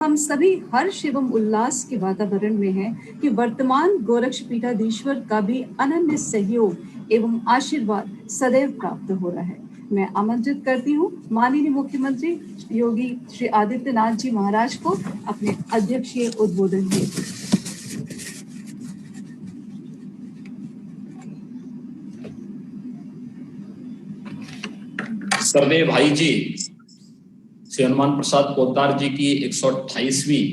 हम सभी हर्ष एवं उल्लास के वातावरण में हैं कि वर्तमान गोरक्षपीठाधीश्वर का भी अनन्य सहयोग एवं आशीर्वाद सदैव प्राप्त हो रहा है। मैं आमंत्रित करती हूँ माननीय मुख्यमंत्री योगी श्री आदित्यनाथ जी महाराज को अपने अध्यक्षीय उद्बोधन हेतु। सर्वे भाई जी श्री हनुमान प्रसाद पोद्दार जी की 128वीं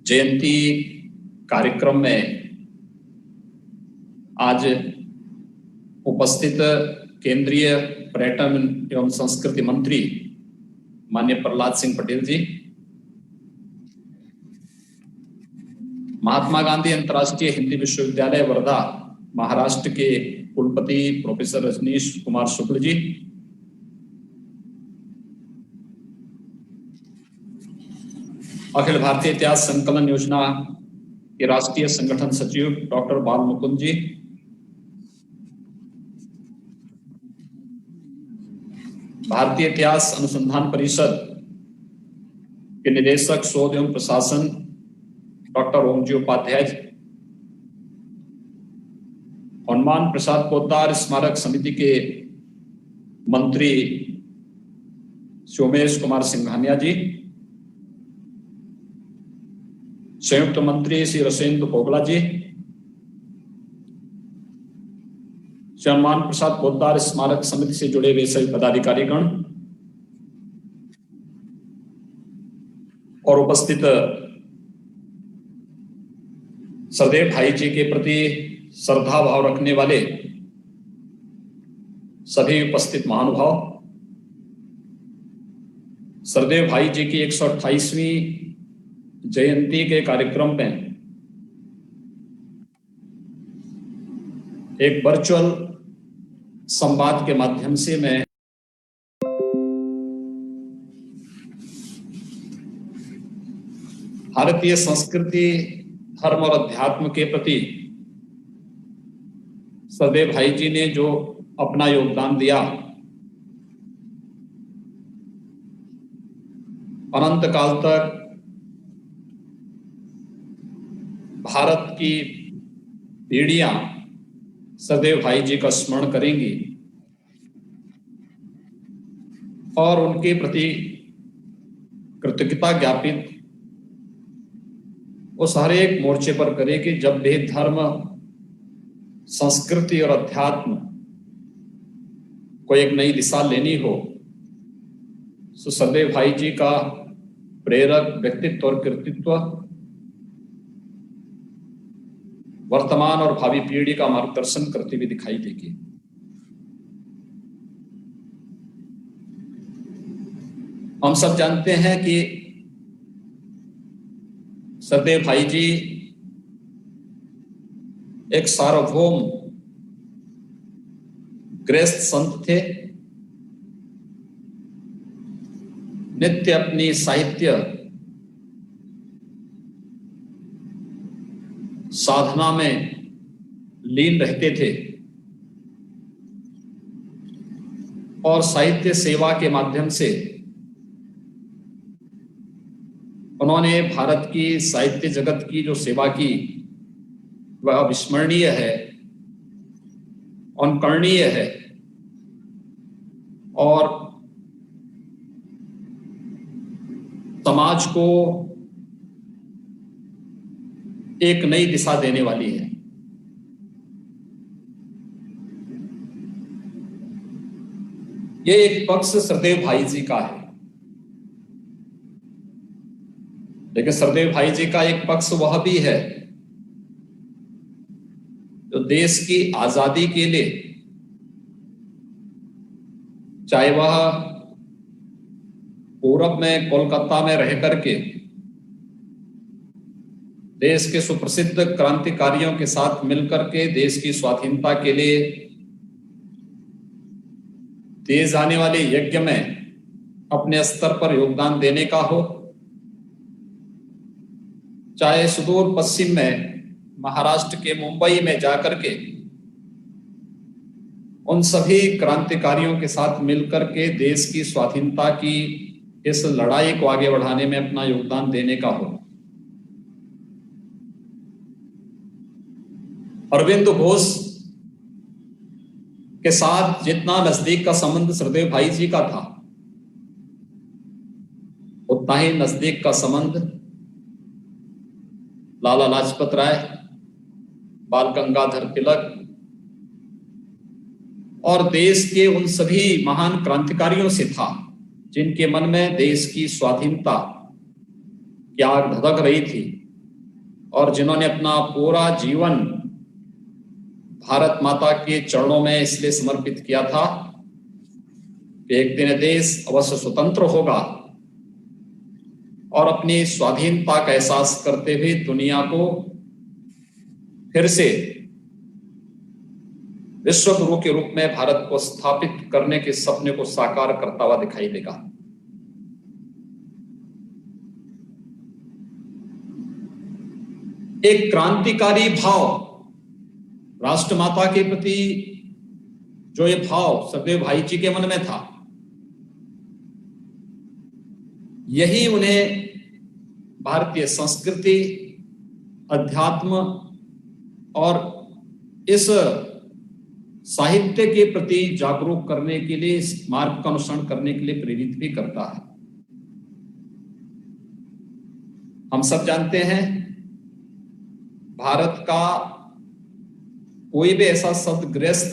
जयंती कार्यक्रम में आज उपस्थित केंद्रीय पर्यटन एवं संस्कृति मंत्री माननीय प्रहलाद सिंह पटेल जी, महात्मा गांधी अंतर्राष्ट्रीय हिंदी विश्वविद्यालय वर्धा महाराष्ट्र के कुलपति प्रोफेसर रजनीश कुमार शुक्ल जी, अखिल भारतीय इतिहास संकलन योजना के राष्ट्रीय संगठन सचिव डॉक्टर बाल मुकुंद जी, भारतीय इतिहास अनुसंधान परिषद के निदेशक शोध एवं प्रशासन डॉक्टर ओमजी उपाध्याय, हनुमान प्रसाद पोद्दार स्मारक समिति के मंत्री सोमेश कुमार सिंघानिया जी, संयुक्त मंत्री श्री रसेंद्र पोगला जी, श्री हनुमान प्रसाद पोद्दार स्मारक समिति से जुड़े हुए सभी पदाधिकारीगण और उपस्थित सदैव भाई जी के प्रति श्रद्धा भाव रखने वाले सभी उपस्थित महानुभाव, सदैव भाई जी की 128वीं जयंती के कार्यक्रम में एक वर्चुअल संवाद के माध्यम से मैं भारतीय संस्कृति, धर्म और अध्यात्म के प्रति सदैव भाई जी ने जो अपना योगदान दिया, अनंत काल तक भारत की पीढ़ियां सदैव भाई जी का स्मरण करेंगी और उनके प्रति कृतज्ञता ज्ञापित उस हर एक मोर्चे पर करेगी जब भी धर्म, संस्कृति और अध्यात्म को एक नई दिशा लेनी हो। तो सदैव भाई जी का प्रेरक व्यक्तित्व और कृतित्व वर्तमान और भावी पीढ़ी का मार्गदर्शन करती हुई दिखाई देगी। हम सब जानते हैं कि सदैव भाई जी एक सार्वभौम गृहस्थ संत थे। नित्य अपनी साहित्य साधना में लीन रहते थे और साहित्य सेवा के माध्यम से उन्होंने भारत की साहित्य जगत की जो सेवा की वह अविस्मरणीय है, अनुकरणीय है और समाज को एक नई दिशा देने वाली है। ये एक पक्ष सदैव भाई जी का है, लेकिन सदैव भाई जी का एक पक्ष वह भी है जो देश की आजादी के लिए, चाहे वह पूरब में कोलकाता में रह करके देश के सुप्रसिद्ध क्रांतिकारियों के साथ मिलकर के देश की स्वाधीनता के लिए दिए जाने वाले यज्ञ में अपने स्तर पर योगदान देने का हो, चाहे सुदूर पश्चिम में महाराष्ट्र के मुंबई में जाकर के उन सभी क्रांतिकारियों के साथ मिलकर के देश की स्वाधीनता की इस लड़ाई को आगे बढ़ाने में अपना योगदान देने का हो। अरविंद घोष के साथ जितना नजदीक का संबंध सरदेव भाई जी का था, उतना ही नजदीक का संबंध लाला लाजपत राय, बाल गंगाधर तिलक और देश के उन सभी महान क्रांतिकारियों से था जिनके मन में देश की स्वाधीनता की आग धधक रही थी और जिन्होंने अपना पूरा जीवन भारत माता के चरणों में इसलिए समर्पित किया था कि एक दिन देश अवश्य स्वतंत्र होगा और अपनी स्वाधीनता का एहसास करते हुए दुनिया को फिर से विश्व गुरु के रूप में भारत को स्थापित करने के सपने को साकार करता हुआ दिखाई देगा। एक क्रांतिकारी भाव राष्ट्रमाता के प्रति, जो ये भाव सरदेव भाई जी के मन में था, यही उन्हें भारतीय संस्कृति, अध्यात्म और इस साहित्य के प्रति जागरूक करने के लिए, इस मार्ग का अनुसरण करने के लिए प्रेरित भी करता है। हम सब जानते हैं भारत का कोई भी ऐसा सद्ग्रस्त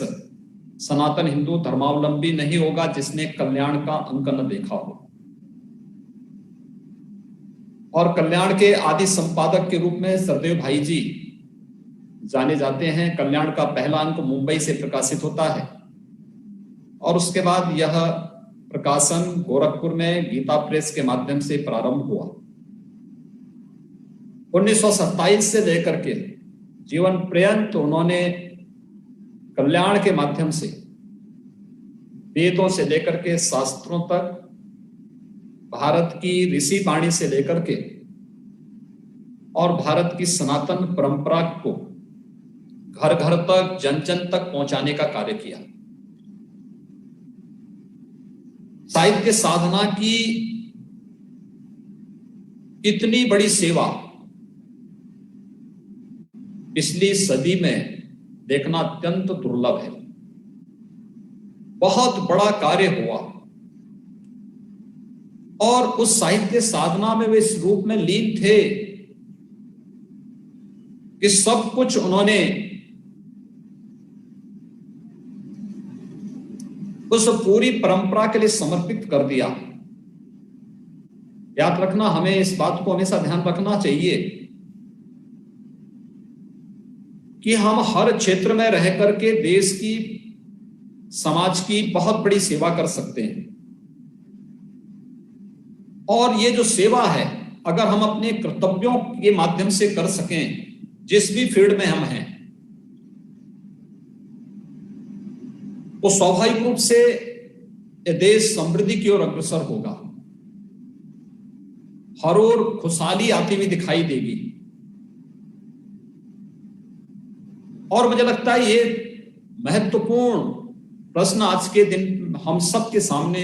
सनातन हिंदू धर्मावलंबी नहीं होगा जिसने कल्याण का अंक न देखा हो। और कल्याण के आदि संपादक के रूप में सरदेव भाई जी जाने जाते हैं। कल्याण का पहला अंक मुंबई से प्रकाशित होता है और उसके बाद यह प्रकाशन गोरखपुर में गीता प्रेस के माध्यम से प्रारंभ हुआ। 1927 से लेकर के जीवन पर्यंत उन्होंने कल्याण के माध्यम से वेदों से लेकर के शास्त्रों तक, भारत की ऋषि वाणी से लेकर के और भारत की सनातन परंपरा को घर घर तक, जन जन तक पहुंचाने का कार्य किया। साहित्य साधना की इतनी बड़ी सेवा पिछली सदी में देखना अत्यंत दुर्लभ है। बहुत बड़ा कार्य हुआ और उस साहित्य साधना में वे इस रूप में लीन थे कि सब कुछ उन्होंने उस पूरी परंपरा के लिए समर्पित कर दिया। याद रखना, हमें इस बात को हमेशा ध्यान रखना चाहिए कि हम हर क्षेत्र में रह करके देश की, समाज की बहुत बड़ी सेवा कर सकते हैं। और ये जो सेवा है, अगर हम अपने कर्तव्यों के माध्यम से कर सकें, जिस भी फील्ड में हम हैं, तो स्वाभाविक रूप से ये देश समृद्धि की ओर अग्रसर होगा। हर ओर खुशहाली आती हुई दिखाई देगी। और मुझे लगता है ये महत्वपूर्ण प्रश्न आज के दिन हम सब के सामने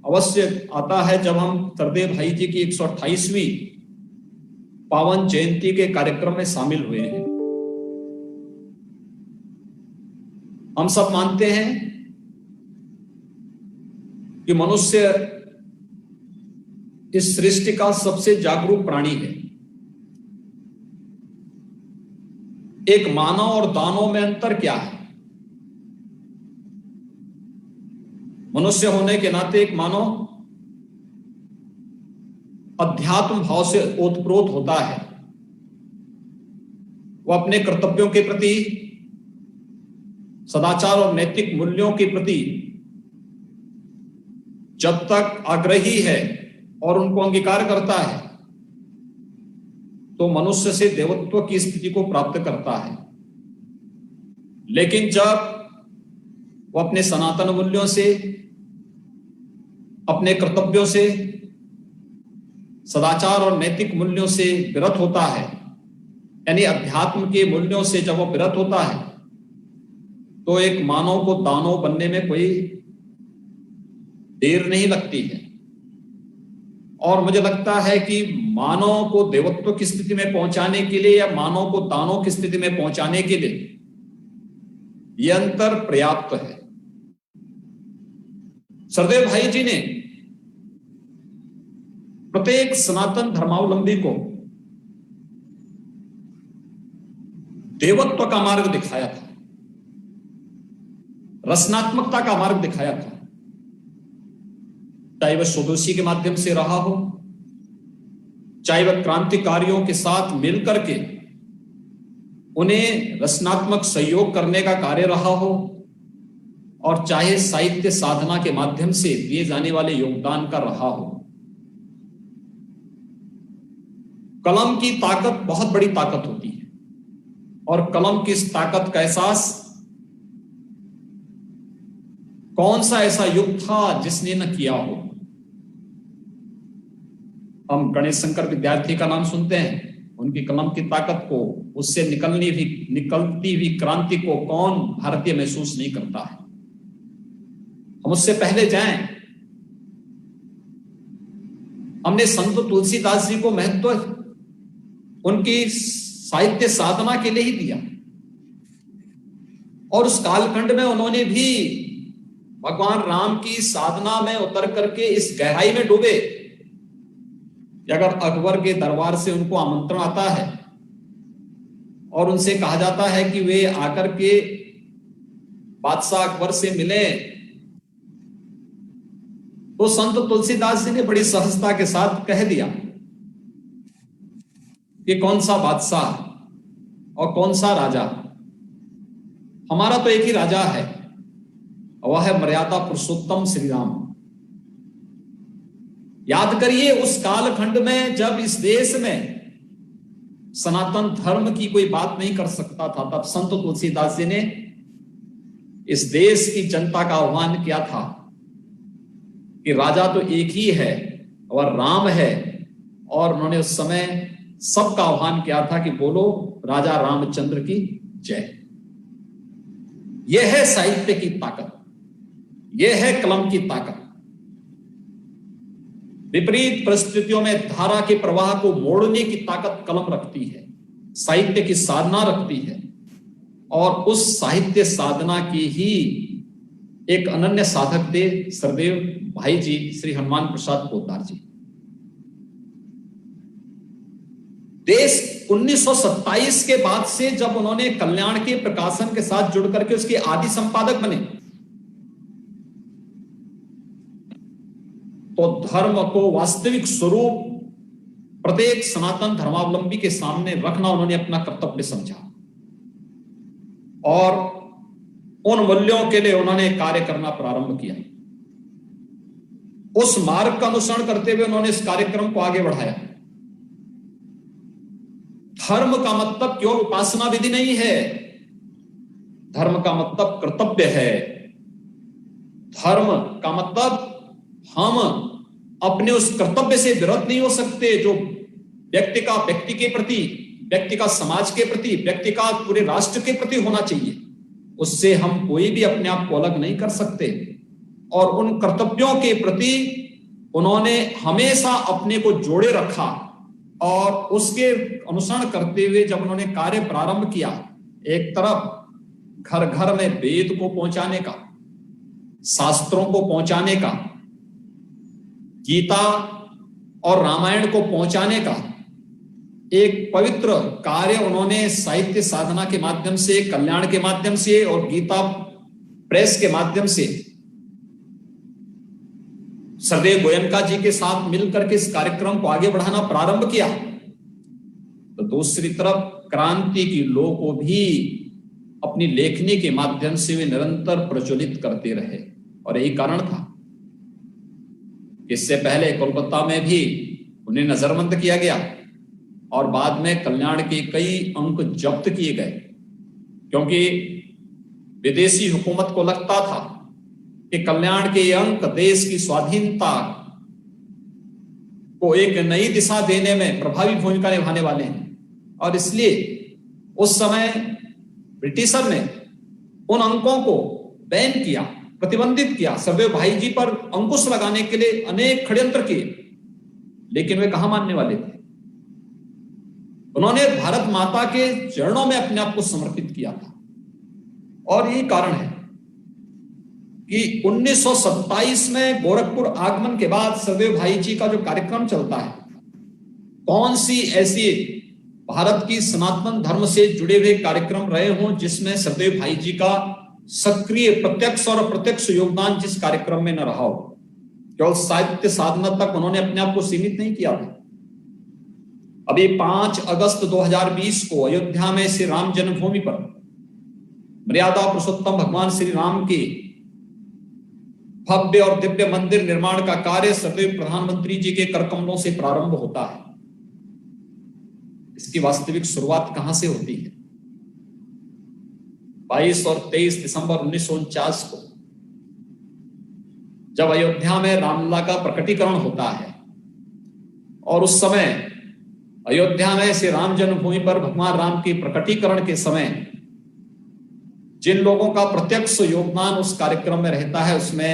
अवश्य आता है जब हम सरदेव भाई जी की 128वीं पावन जयंती के कार्यक्रम में शामिल हुए हैं। हम सब मानते हैं कि मनुष्य इस सृष्टि का सबसे जागरूक प्राणी है। एक मानव और दानव में अंतर क्या है? मनुष्य होने के नाते एक मानव अध्यात्म भाव से ओतप्रोत होता है। वो अपने कर्तव्यों के प्रति, सदाचार और नैतिक मूल्यों के प्रति जब तक आग्रही है और उनको अंगीकार करता है तो मनुष्य से देवत्व की स्थिति को प्राप्त करता है। लेकिन जब वो अपने सनातन मूल्यों से, अपने कर्तव्यों से, सदाचार और नैतिक मूल्यों से विरत होता है, यानी अध्यात्म के मूल्यों से जब वो विरत होता है, तो एक मानव को दानव बनने में कोई देर नहीं लगती है। और मुझे लगता है कि मानव को देवत्व की स्थिति में पहुंचाने के लिए या मानव को दानव की स्थिति में पहुंचाने के लिए यह अंतर पर्याप्त है। सरदेव भाई जी ने प्रत्येक सनातन धर्मावलंबी को देवत्व का मार्ग दिखाया था, रचनात्मकता का मार्ग दिखाया था, चाहे वह स्वदेशी के माध्यम से रहा हो, चाहे वह क्रांतिकारियों के साथ मिलकर के उन्हें रचनात्मक सहयोग करने का कार्य रहा हो, और चाहे साहित्य साधना के माध्यम से दिए जाने वाले योगदान का रहा हो। कलम की ताकत बहुत बड़ी ताकत होती है, और कलम की इस ताकत का एहसास कौन सा ऐसा युग था जिसने न किया हो। हम गणेश शंकर विद्यार्थी का नाम सुनते हैं, उनकी कलम की ताकत को, उससे निकलती हुई क्रांति को कौन भारतीय महसूस नहीं करता है। हम उससे पहले जाएं। हमने संत तुलसीदास जी को महत्व उनकी साहित्य साधना के लिए ही दिया, और उस कालखंड में उन्होंने भी भगवान राम की साधना में उतर करके इस गहराई में डूबे। अगर अकबर के दरबार से उनको आमंत्रण आता है और उनसे कहा जाता है कि वे आकर के बादशाह अकबर से मिले, तो संत तुलसीदास जी ने बड़ी सहजता के साथ कह दिया कि कौन सा बादशाह और कौन सा राजा, हमारा तो एक ही राजा है, वह है मर्यादा पुरुषोत्तम श्री राम। याद करिए उस कालखंड में जब इस देश में सनातन धर्म की कोई बात नहीं कर सकता था, तब संत तुलसीदास जी ने इस देश की जनता का आह्वान किया था कि राजा तो एक ही है और राम है, और उन्होंने उस समय सबका आह्वान किया था कि बोलो राजा रामचंद्र की जय। यह है साहित्य की ताकत, यह है कलम की ताकत। विपरीत परिस्थितियों में धारा के प्रवाह को मोड़ने की ताकत कलम रखती है, साहित्य की साधना रखती है, और उस साहित्य साधना की ही एक अनन्य साधक थे सरदेव भाई जी श्री हनुमान प्रसाद पोद्दार जी। देश 1927 के बाद से जब उन्होंने कल्याण के प्रकाशन के साथ जुड़ करके उसके आदि संपादक बने, तो धर्म को वास्तविक स्वरूप प्रत्येक सनातन धर्मावलंबी के सामने रखना उन्होंने अपना कर्तव्य समझा, और उन मूल्यों के लिए उन्होंने कार्य करना प्रारंभ किया। उस मार्ग का अनुसरण करते हुए उन्होंने इस कार्यक्रम को आगे बढ़ाया। धर्म का मतलब केवल उपासना विधि नहीं है, धर्म का मतलब कर्तव्य है। धर्म का मतलब हम अपने उस कर्तव्य से विरत नहीं हो सकते जो व्यक्ति के प्रति, व्यक्ति का समाज के प्रति, व्यक्ति का पूरे राष्ट्र के प्रति होना चाहिए। उससे हम कोई भी अपने आप को अलग नहीं कर सकते, और उन कर्तव्यों के प्रति उन्होंने हमेशा अपने को जोड़े रखा, और उसके अनुसरण करते हुए जब उन्होंने कार्य प्रारंभ किया, एक तरफ घर घर में वेद को पहुंचाने का, शास्त्रों को पहुंचाने का, गीता और रामायण को पहुंचाने का एक पवित्र कार्य उन्होंने साहित्य साधना के माध्यम से, कल्याण के माध्यम से और गीता प्रेस के माध्यम से सरदेव गोयनका जी के साथ मिलकर के इस कार्यक्रम को आगे बढ़ाना प्रारंभ किया। तो दूसरी तरफ क्रांति की लौ को भी अपनी लेखनी के माध्यम से वे निरंतर प्रज्वलित करते रहे, और यही कारण था इससे पहले कोलकाता में भी उन्हें नजरबंद किया गया, और बाद में कल्याण के कई अंक जब्त किए गए, क्योंकि विदेशी हुकूमत को लगता था कि कल्याण के अंक देश की स्वाधीनता को एक नई दिशा देने में प्रभावी भूमिका निभाने वाले हैं, और इसलिए उस समय ब्रिटिशर ने उन अंकों को बैन किया, प्रतिबंधित किया। सरदेव भाई जी पर अंकुश लगाने के लिए अनेक षड्यंत्र किए, लेकिन वे कहां मानने वाले थे? उन्होंने भारत माता के चरणों में अपने आप को समर्पित किया था। और यही कारण है कि 1927 में गोरखपुर आगमन के बाद सदैव भाई जी का जो कार्यक्रम चलता है, कौन सी ऐसी भारत की सनातन धर्म से जुड़े हुए कार्यक्रम रहे हों जिसमें सदैव भाई जी का सक्रिय प्रत्यक्ष और अप्रत्यक्ष योगदान जिस कार्यक्रम में न रहा हो। केवल साहित्य साधना तक उन्होंने अपने आप को सीमित नहीं किया था। अभी 5 अगस्त 2020 को अयोध्या में श्री राम जन्मभूमि पर मर्यादा पुरुषोत्तम भगवान श्री राम की भव्य और दिव्य मंदिर निर्माण का कार्य सदैव प्रधानमंत्री जी के करकमलों से प्रारंभ होता है। इसकी वास्तविक शुरुआत कहां से होती है? 22 और 23 दिसंबर 1949 को जब अयोध्या में रामलला का प्रकटीकरण होता है और उस समय अयोध्या में श्री राम जन्मभूमि पर भगवान राम के प्रकटीकरण के समय जिन लोगों का प्रत्यक्ष योगदान उस कार्यक्रम में रहता है, उसमें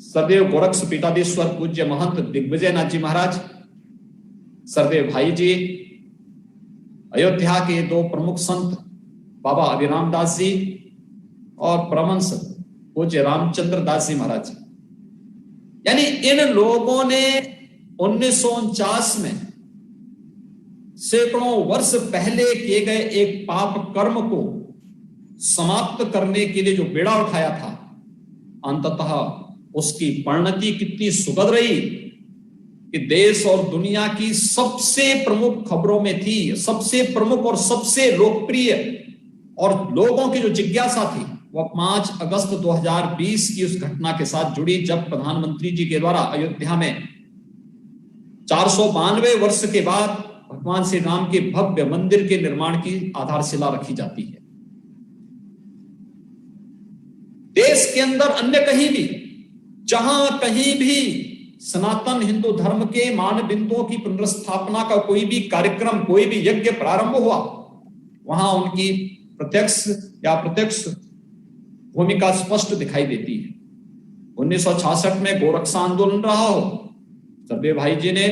सदैव गोरक्ष पीठाधीश्वर पूज्य महंत दिग्विजय नाथ जी महाराज, सदैव भाई जी, अयोध्या के 2 प्रमुख संत बाबा अभिराम दास जी और परमहंस पूज्य रामचंद्र दास जी महाराज। यानी इन लोगों ने 1949 में सैकड़ों वर्ष पहले किए गए एक पाप कर्म को समाप्त करने के लिए जो बेड़ा उठाया था, अंततः उसकी परिणति कितनी सुखद रही कि देश और दुनिया की सबसे प्रमुख खबरों में थी, सबसे प्रमुख और सबसे लोकप्रिय और लोगों की जो जिज्ञासा थी वह 5 अगस्त 2020 की उस घटना के साथ जुड़ी, जब प्रधानमंत्री जी के द्वारा अयोध्या में 492 वर्ष के बाद भगवान श्री राम के भव्य मंदिर के निर्माण की आधारशिला रखी जाती है। देश के अंदर अन्य कहीं भी, जहां कहीं भी सनातन हिंदू धर्म के मान बिंदुओं की पुनर्स्थापना का कोई भी कार्यक्रम, कोई भी यज्ञ प्रारंभ हुआ, वहां उनकी प्रत्यक्ष या अप्रत्यक्ष भूमिका स्पष्ट दिखाई देती है। 1966 में गोरक्षा आंदोलन रहा हो, सदैव भाई जी ने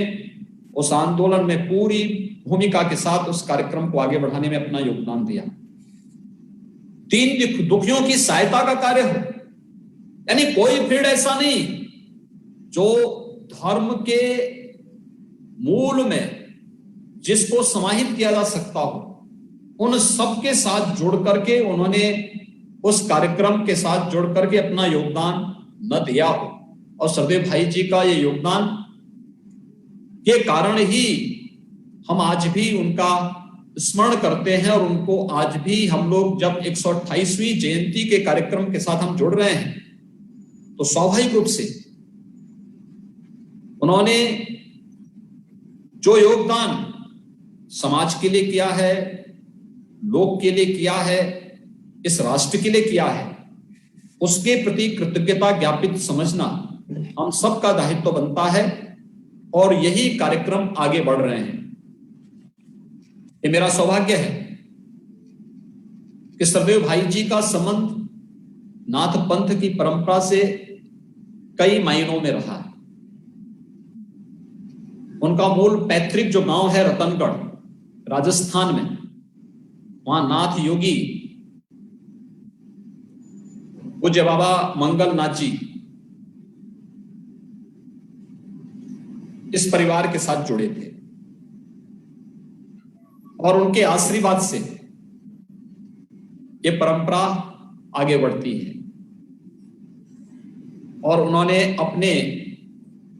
उस आंदोलन में पूरी भूमिका के साथ उस कार्यक्रम को आगे बढ़ाने में अपना योगदान दिया। दीन दुखियों की सहायता का कार्य हो, यानी कोई भीड़ ऐसा नहीं जो धर्म के मूल में जिसको समाहित किया जा सकता हो, उन सबके साथ जुड़ करके उन्होंने उस कार्यक्रम के साथ जुड़ करके अपना योगदान न दिया हो। और सदैव भाई जी का ये योगदान के कारण ही हम आज भी उनका स्मरण करते हैं और उनको आज भी हम लोग जब 128वीं जयंती के कार्यक्रम के साथ हम जुड़ रहे हैं तो स्वाभाविक रूप से उन्होंने जो योगदान समाज के लिए किया है, लोक के लिए किया है, इस राष्ट्र के लिए किया है, उसके प्रति कृतज्ञता ज्ञापित समझना हम सबका दायित्व बनता है और यही कार्यक्रम आगे बढ़ रहे हैं। ये मेरा सौभाग्य है कि सदैव भाई जी का संबंध नाथ पंथ की परंपरा से कई मायनों में रहा है। उनका मूल पैतृक जो गांव है रतनगढ़, राजस्थान में, वहां नाथ योगी पूज्य बाबा मंगल नाथ जी इस परिवार के साथ जुड़े थे और उनके आशीर्वाद से ये परंपरा आगे बढ़ती है। और उन्होंने अपने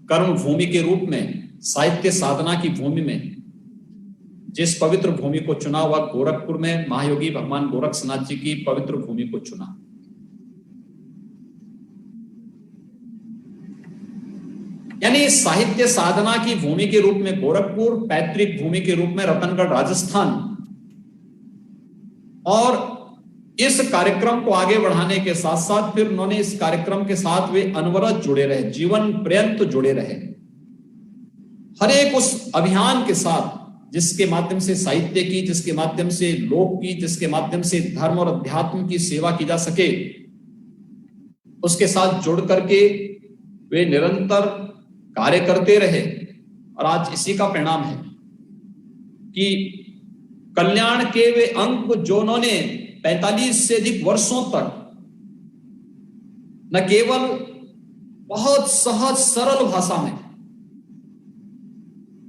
कर्म भूमि के रूप में, साहित्य साधना की भूमि में जिस पवित्र भूमि को चुना, वह गोरखपुर में महायोगी भगवान गोरक्षनाथ जी की पवित्र भूमि को चुना। यानी साहित्य साधना की भूमि के रूप में गोरखपुर, पैतृक भूमि के रूप में रतनगढ़ राजस्थान। और इस कार्यक्रम को आगे बढ़ाने के साथ साथ फिर उन्होंने इस कार्यक्रम के साथ वे अनवरत जुड़े रहे, जीवन पर्यंत जुड़े रहे, हर एक उस अभियान के साथ जिसके माध्यम से साहित्य की, जिसके माध्यम से लोक की, जिसके माध्यम से धर्म और अध्यात्म की सेवा की जा सके, उसके साथ जुड़ करके वे निरंतर कार्य करते रहे और आज इसी का परिणाम है कि कल्याण के वे अंक जो उन्होंने 45 से अधिक वर्षों तक न केवल बहुत सहज सरल भाषा में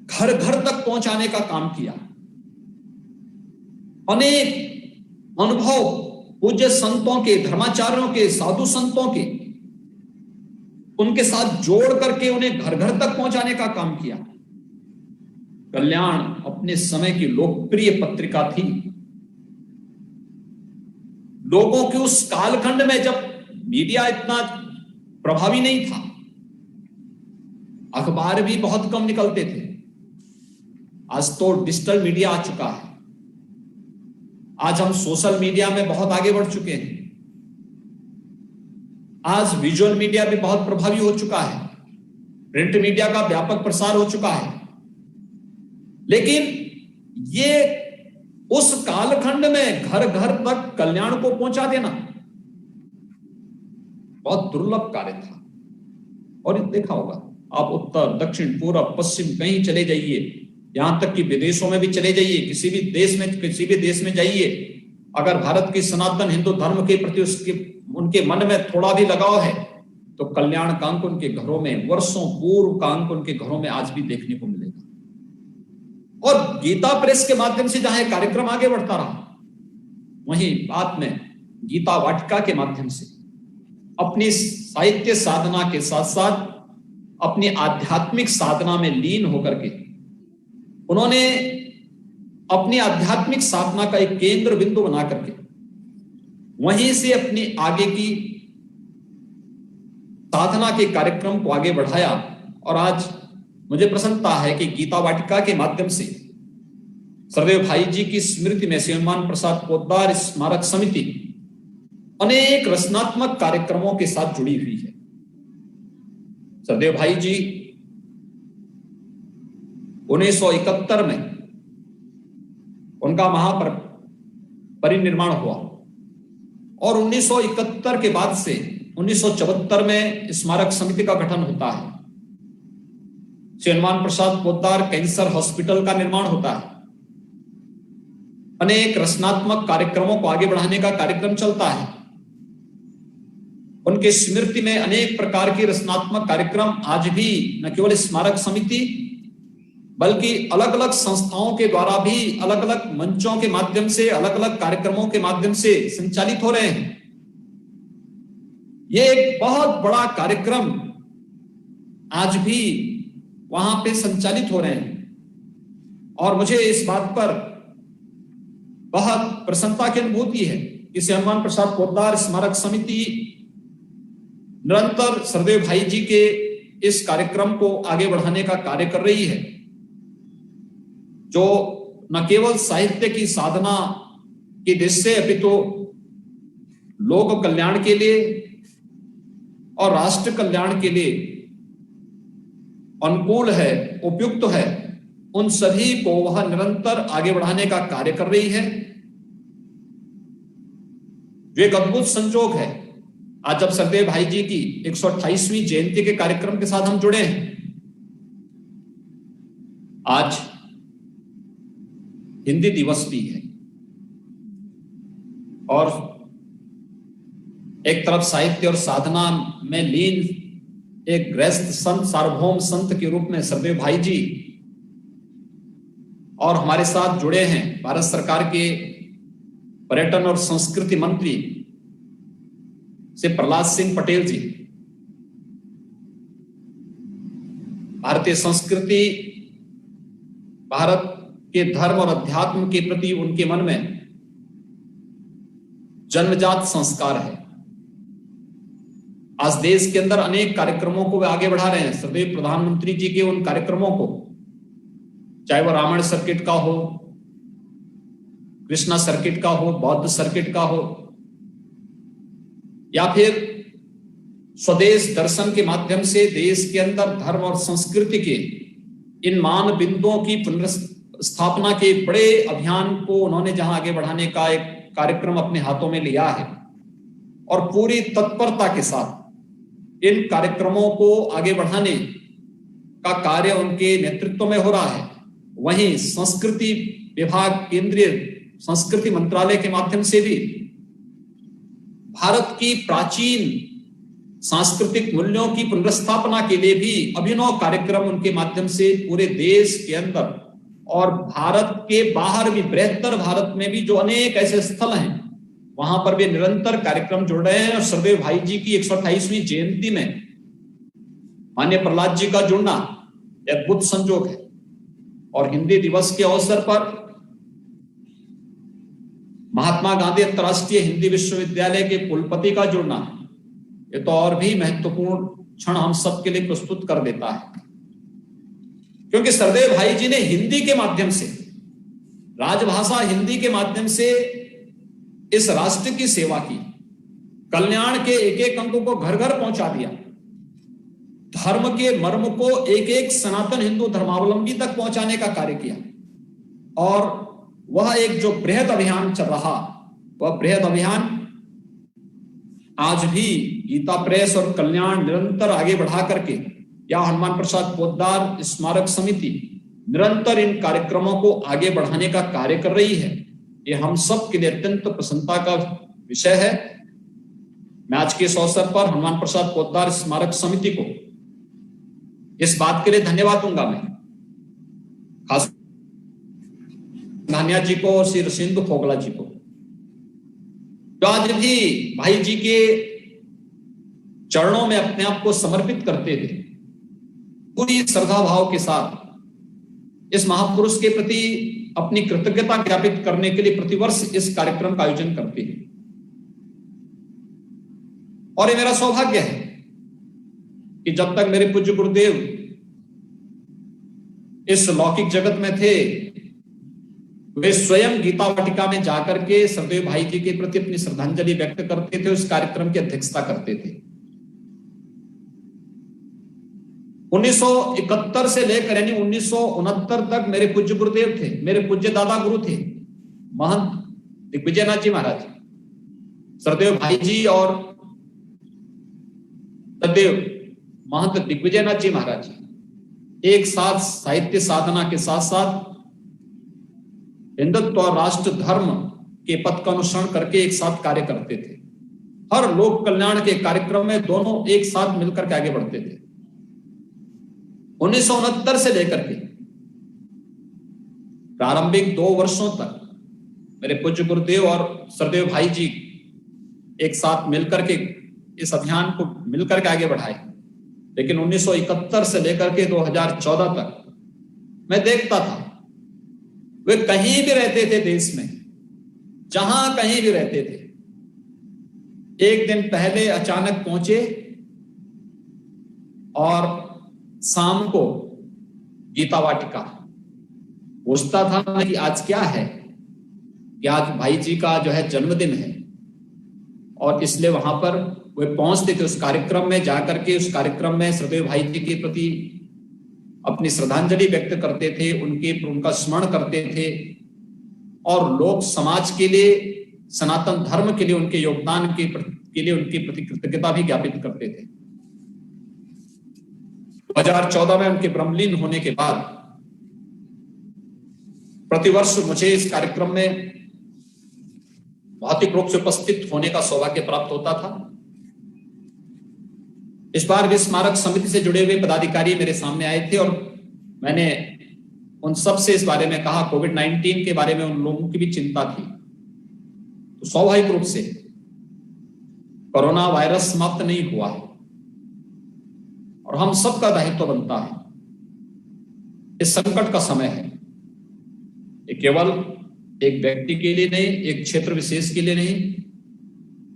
घर घर तक पहुंचाने का काम किया, अनेक अनुभव पूज्य संतों के, धर्माचार्यों के, साधु संतों के उनके साथ जोड़ करके उन्हें घर घर तक पहुंचाने का काम किया। कल्याण अपने समय की लोकप्रिय पत्रिका थी। लोगों के उस कालखंड में जब मीडिया इतना प्रभावी नहीं था, अखबार भी बहुत कम निकलते थे। आज तो डिजिटल मीडिया आ चुका है। आज हम सोशल मीडिया में बहुत आगे बढ़ चुके हैं। आज विजुअल मीडिया भी बहुत प्रभावी हो चुका है। प्रिंट मीडिया का व्यापक प्रसार हो चुका है। लेकिन ये उस कालखंड में घर घर तक कल्याण को पहुंचा देना बहुत दुर्लभ कार्य था। और देखा होगा आप, उत्तर, दक्षिण, पूर्व, पश्चिम कहीं चले जाइए, यहां तक कि विदेशों में भी चले जाइए, किसी भी देश में जाइए, अगर भारत के सनातन हिंदू धर्म के प्रति उनके मन में थोड़ा भी लगाव है तो कल्याण का अंक उनके घरों में, वर्षों पूर्व का अंक उनके घरों में आज भी देखने को मिलेगा। और गीता प्रेस के माध्यम से जहां कार्यक्रम आगे बढ़ता रहा, वहीं बाद में गीता वाटिका के माध्यम से अपनी साहित्य साधना के साथ साथ अपनी आध्यात्मिक साधना में लीन होकर के उन्होंने अपनी आध्यात्मिक साधना का एक केंद्र बिंदु बना करके वहीं से अपनी आगे की साधना के कार्यक्रम को आगे बढ़ाया। और आज मुझे प्रसन्नता है कि गीता वाटिका के माध्यम से सरदेव भाई जी की स्मृति में श्रीमान प्रसाद पोद्दार स्मारक समिति अनेक रचनात्मक कार्यक्रमों के साथ जुड़ी हुई है। सरदेव भाई जी 1971 में उनका महापरिनिर्वाण हुआ और 1971 के बाद से 1974 में स्मारक समिति का गठन होता है। श्री हनुमान प्रसाद पोद्दार कैंसर हॉस्पिटल का निर्माण होता है। अनेक रचनात्मक कार्यक्रमों को आगे बढ़ाने का कार्यक्रम चलता है। उनके स्मृति में अनेक प्रकार की रचनात्मक कार्यक्रम आज भी न केवल स्मारक समिति बल्कि अलग अलग संस्थाओं के द्वारा भी अलग अलग मंचों के माध्यम से, अलग अलग कार्यक्रमों के माध्यम से संचालित हो रहे हैं। ये एक बहुत बड़ा कार्यक्रम आज भी वहां पे संचालित हो रहे हैं और मुझे इस बात पर बहुत प्रसन्नता की अनुभूति है कि श्री हनुमान प्रसाद पोद्दार स्मारक समिति निरंतर सरदेव भाई जी के इस कार्यक्रम को आगे बढ़ाने का कार्य कर रही है, जो न केवल साहित्य की साधना की दृष्टि से अपितु लोक कल्याण के लिए और राष्ट्र कल्याण के लिए अनुकूल है, उपयुक्त है, उन सभी को वह निरंतर आगे बढ़ाने का कार्य कर रही है। जो एक अद्भुत संजोग है, आज जब सरदेव भाई जी की 128वीं जयंती के कार्यक्रम के साथ हम जुड़े हैं, आज हिंदी दिवस भी है और एक तरफ साहित्य और साधना में लीन एक गृहस्थ संत, सार्वभौम संत के रूप में सरदेव भाई जी और हमारे साथ जुड़े हैं भारत सरकार के पर्यटन और संस्कृति मंत्री से प्रहलाद सिंह पटेल जी। भारतीय संस्कृति, भारत के धर्म और अध्यात्म के प्रति उनके मन में जन्मजात संस्कार है। आज देश के अंदर अनेक कार्यक्रमों को वे आगे बढ़ा रहे हैं। सरदेव प्रधानमंत्री जी के उन कार्यक्रमों को, चाहे वह रामायण सर्किट का हो, कृष्णा सर्किट का हो, बौद्ध सर्किट का हो, या फिर स्वदेश दर्शन के माध्यम से देश के अंदर धर्म और संस्कृति के इन मान बिंदुओं की पुनर्स्थापना के बड़े अभियान को उन्होंने जहां आगे बढ़ाने का एक कार्यक्रम अपने हाथों में लिया है और पूरी तत्परता के साथ इन कार्यक्रमों को आगे बढ़ाने का कार्य उनके नेतृत्व में हो रहा है, वहीं संस्कृति विभाग, केंद्रीय संस्कृति मंत्रालय के माध्यम से भी भारत की प्राचीन सांस्कृतिक मूल्यों की पुनर्स्थापना के लिए भी अभिनव कार्यक्रम उनके माध्यम से पूरे देश के अंदर और भारत के बाहर भी, बृहत्तर भारत में भी जो अनेक ऐसे स्थल हैं, वहां पर भी निरंतर कार्यक्रम जुड़ रहे हैं। और सरदेव भाई जी की 128वीं जयंती में माननीय प्रहलाद जी का जुड़ना एक अद्भुत संजोग है। और हिंदी दिवस के अवसर पर महात्मा गांधी अंतर्राष्ट्रीय हिंदी विश्वविद्यालय के कुलपति का जुड़ना, ये तो और भी महत्वपूर्ण क्षण हम सबके लिए प्रस्तुत कर देता है, क्योंकि सरदेव भाई जी ने हिंदी के माध्यम से, राजभाषा हिंदी के माध्यम से इस राष्ट्र की सेवा की, कल्याण के एक एक अंक को घर घर पहुंचा दिया, धर्म के मर्म को एक एक सनातन हिंदू धर्मावलंबी तक पहुंचाने का कार्य किया। और वह एक जो बृहद अभियान चल रहा, वह बृहद अभियान आज भी गीता प्रेस और कल्याण निरंतर आगे बढ़ा करके, या हनुमान प्रसाद पोद्दार स्मारक समिति निरंतर इन कार्यक्रमों को आगे बढ़ाने का कार्य कर रही है। ये हम सब के लिए अत्यंत प्रसन्नता का विषय है। मैं आज के इस अवसर पर हनुमान प्रसाद पोद्दार स्मारक समिति को इस बात के लिए धन्यवाद दूंगा। मैं खास नानिया जी को और श्री सिंधु फोगला जी को, जो आज भी भाई जी के चरणों में अपने आप को समर्पित करते थे, पूरी श्रद्धा भाव के साथ इस महापुरुष के प्रति अपनी कृतज्ञता ज्ञापित करने के लिए प्रतिवर्ष इस कार्यक्रम का आयोजन करते हैं। और ये मेरा सौभाग्य है कि जब तक मेरे पूज्य गुरुदेव इस लौकिक जगत में थे, वे स्वयं गीता वाटिका में जाकर के सरदेव भाई जी के प्रति अपनी श्रद्धांजलि व्यक्त करते थे, उस कार्यक्रम की अध्यक्षता करते थे। 1971 से लेकर यानी 1969 तक मेरे पूज्य गुरुदेव थे, मेरे पूज्य दादा गुरु थे महंत दिग्विजयनाथ जी महाराज, सरदेव भाई जी और सदैव महंत दिग्विजयनाथ जी महाराज एक साथ साहित्य साधना के साथ साथ हिंदुत्व और राष्ट्र धर्म के पथ का अनुसरण करके एक साथ कार्य करते थे। हर लोक कल्याण के कार्यक्रम में दोनों एक साथ मिलकर के आगे बढ़ते थे। 1969 से लेकर के प्रारंभिक 2 वर्षों तक मेरे पूज्य गुरुदेव और सरदेव भाई जी एक साथ मिलकर के इस अभियान को मिलकर के आगे बढ़ाए। लेकिन 1971 से लेकर के 2014 तक मैं देखता था, वे कहीं भी रहते थे देश में, जहां कहीं भी रहते थे, एक दिन पहले अचानक पहुंचे और शाम को गीता वाटिका पूछता था कि आज क्या है, कि आज भाई जी का जो है जन्मदिन है, और इसलिए वहां पर वे पहुंचते थे। उस कार्यक्रम में जाकर के उस कार्यक्रम में सरदेव भाई जी के प्रति अपनी श्रद्धांजलि व्यक्त करते थे, उनका स्मरण करते थे और लोक समाज के लिए, सनातन धर्म के लिए उनके योगदान के लिए उनके प्रति कृतज्ञता भी ज्ञापित करते थे। 2014 में उनके ब्रह्मलीन होने के बाद प्रतिवर्ष मुझे इस कार्यक्रम में भौतिक रूप से उपस्थित होने का सौभाग्य प्राप्त होता था। इस बार भी स्मारक समिति से जुड़े हुए पदाधिकारी मेरे सामने आए थे और मैंने उन सब से इस बारे में कहा, कोविड-19 के बारे में उन लोगों की भी चिंता थी। तो स्वाभाविक रूप से कोरोना वायरस समाप्त नहीं हुआ है और हम सबका दायित्व बनता है। इस संकट का समय है, ये केवल एक व्यक्ति के लिए नहीं, एक क्षेत्र विशेष के लिए नहीं,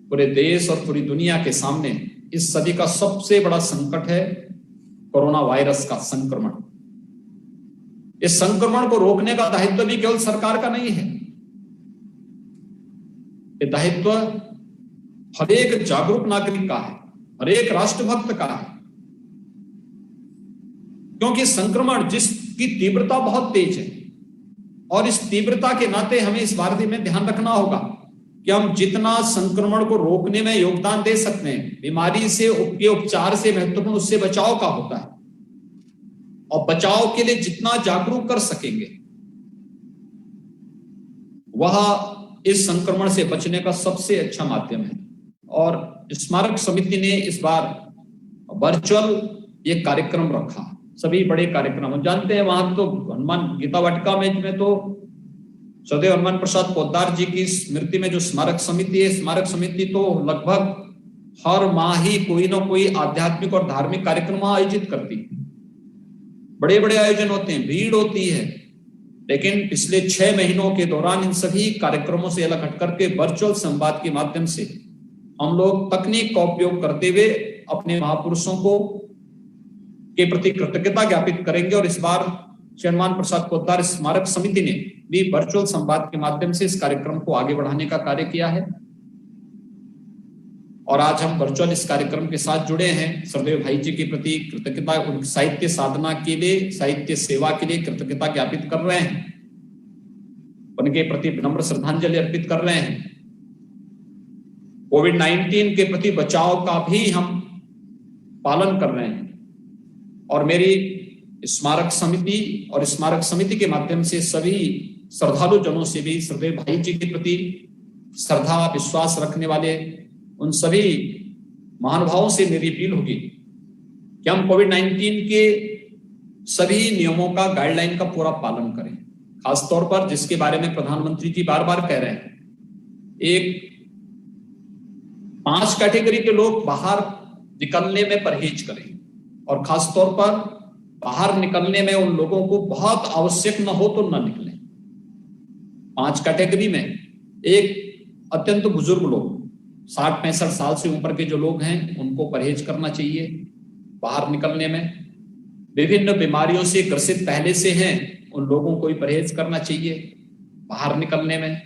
पूरे देश और पूरी दुनिया के सामने इस सदी का सबसे बड़ा संकट है कोरोना वायरस का संक्रमण। इस संक्रमण को रोकने का दायित्व भी केवल सरकार का नहीं है, ये दायित्व हर एक जागरूक नागरिक का है, हर एक राष्ट्रभक्त का है, क्योंकि संक्रमण जिसकी तीव्रता बहुत तेज है और इस तीव्रता के नाते हमें इस बारे में ध्यान रखना होगा कि हम जितना संक्रमण को रोकने में योगदान दे सकते हैं, बीमारी से के उपचार से महत्वपूर्ण उससे बचाव का होता है। और बचाव के लिए जितना जागरूक कर सकेंगे, वह इस संक्रमण से बचने का सबसे अच्छा माध्यम है। और स्मारक समिति ने इस बार वर्चुअल ये कार्यक्रम रखा। सभी बड़े कार्यक्रम हम जानते हैं, वहां तो हनुमान गीता वाटिका में तो सदैव हनुमान प्रसाद पोद्दार जी की स्मृति में जो स्मारक समिति है, स्मारक समिति तो लगभग हर माह ही कोई ना कोई आध्यात्मिक और धार्मिक कार्यक्रम आयोजित करती है। बड़े बड़े आयोजन होते हैं, भीड़ होती है, लेकिन पिछले 6 महीनों के दौरान इन सभी कार्यक्रमों से अलग हट करके वर्चुअल संवाद के माध्यम से हम लोग तकनीक का उपयोग करते हुए अपने महापुरुषों को के प्रति कृतज्ञता ज्ञापित करेंगे। और इस बार श्री हनुमान प्रसाद पोद्दार स्मारक समिति ने भी वर्चुअल संवाद के माध्यम से इस कार्यक्रम को आगे बढ़ाने का कार्य किया है। और आज हम वर्चुअल इस कार्यक्रम के साथ जुड़े हैं। सरदेव भाई जी के प्रति कृतज्ञता, साहित्य साधना के लिए, साहित्य सेवा के लिए कृतज्ञता ज्ञापित कर रहे हैं, उनके प्रति विनम्र श्रद्धांजलि अर्पित कर रहे हैं। कोविड-19 के प्रति बचाव का भी हम पालन कर रहे हैं। और मेरी स्मारक समिति और स्मारक समिति के माध्यम से सभी श्रद्धालु जनों से भी सरदेव भाई जी के प्रति श्रद्धा विश्वास रखने वाले उन सभी महानुभावों से मेरी अपील होगी कि हम कोविड-19 के सभी नियमों का, गाइडलाइन का पूरा पालन करें। खासतौर पर जिसके बारे में प्रधानमंत्री जी बार बार कह रहे हैं, एक 5 कैटेगरी के लोग बाहर निकलने में परहेज करें, और खासतौर पर बाहर निकलने में उन लोगों को बहुत आवश्यक न हो तो न निकलें। 5 कैटेगरी में एक अत्यंत बुजुर्ग लोग, 60-65 साल से ऊपर के जो लोग हैं, उनको परहेज करना चाहिए बाहर निकलने में। विभिन्न बीमारियों से ग्रसित पहले से हैं, उन लोगों को भी परहेज करना चाहिए बाहर निकलने में।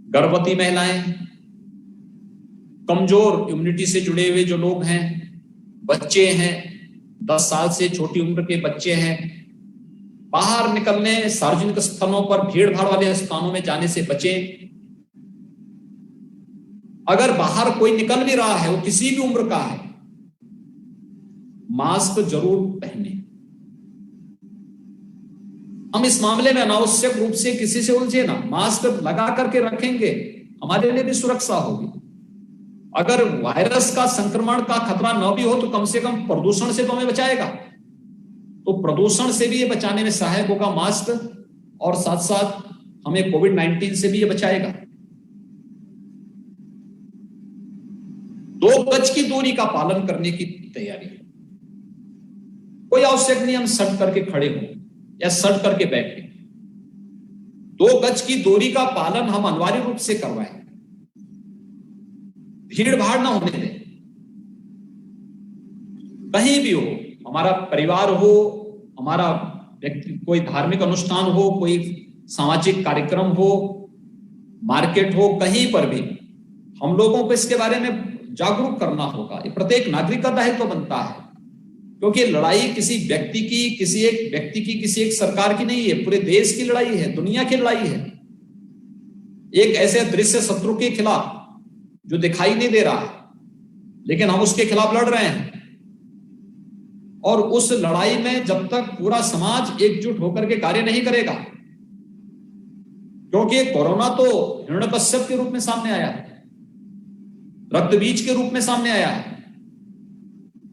गर्भवती महिलाएं, कमजोर इम्यूनिटी से जुड़े हुए जो लोग हैं, बच्चे हैं, 10 साल से छोटी उम्र के बच्चे हैं, बाहर निकलने, सार्वजनिक स्थलों पर भीड़ भाड़ वाले स्थानों में जाने से बचें। अगर बाहर कोई निकल भी रहा है, वो किसी भी उम्र का है, मास्क जरूर पहने। हम इस मामले में अनावश्यक रूप से किसी से उलझे ना, मास्क लगा करके रखेंगे, हमारे लिए भी सुरक्षा होगी। अगर वायरस का संक्रमण का खतरा न भी हो तो कम से कम प्रदूषण से तो हमें बचाएगा, तो प्रदूषण से भी ये बचाने में सहायक होगा मास्क, और साथ साथ हमें कोविड-19 से भी ये बचाएगा। 2 गज की दूरी का पालन करने की तैयारी है। कोई आवश्यक नहीं हम सट करके खड़े हो या सट करके बैठे। 2 गज की दूरी का पालन हम अनिवार्य रूप से करवाएं, भीड़ भाड़ ना होने दें। कहीं भी हो, हमारा परिवार हो, हमारा व्यक्ति, कोई धार्मिक अनुष्ठान हो, कोई सामाजिक कार्यक्रम हो, मार्केट हो, कहीं पर भी हम लोगों को इसके बारे में जागरूक करना होगा। ये प्रत्येक नागरिक का दायित्व बनता है, क्योंकि लड़ाई किसी व्यक्ति की, किसी एक सरकार की नहीं है, पूरे देश की लड़ाई है, दुनिया की लड़ाई है। एक ऐसे अदृश्य शत्रु के खिलाफ जो दिखाई नहीं दे रहा है, लेकिन हम उसके खिलाफ लड़ रहे हैं। और उस लड़ाई में जब तक पूरा समाज एकजुट होकर के कार्य नहीं करेगा, क्योंकि कोरोना तो हिरण्यकश्यप के रूप में सामने आया है, रक्त बीज के रूप में सामने आया है।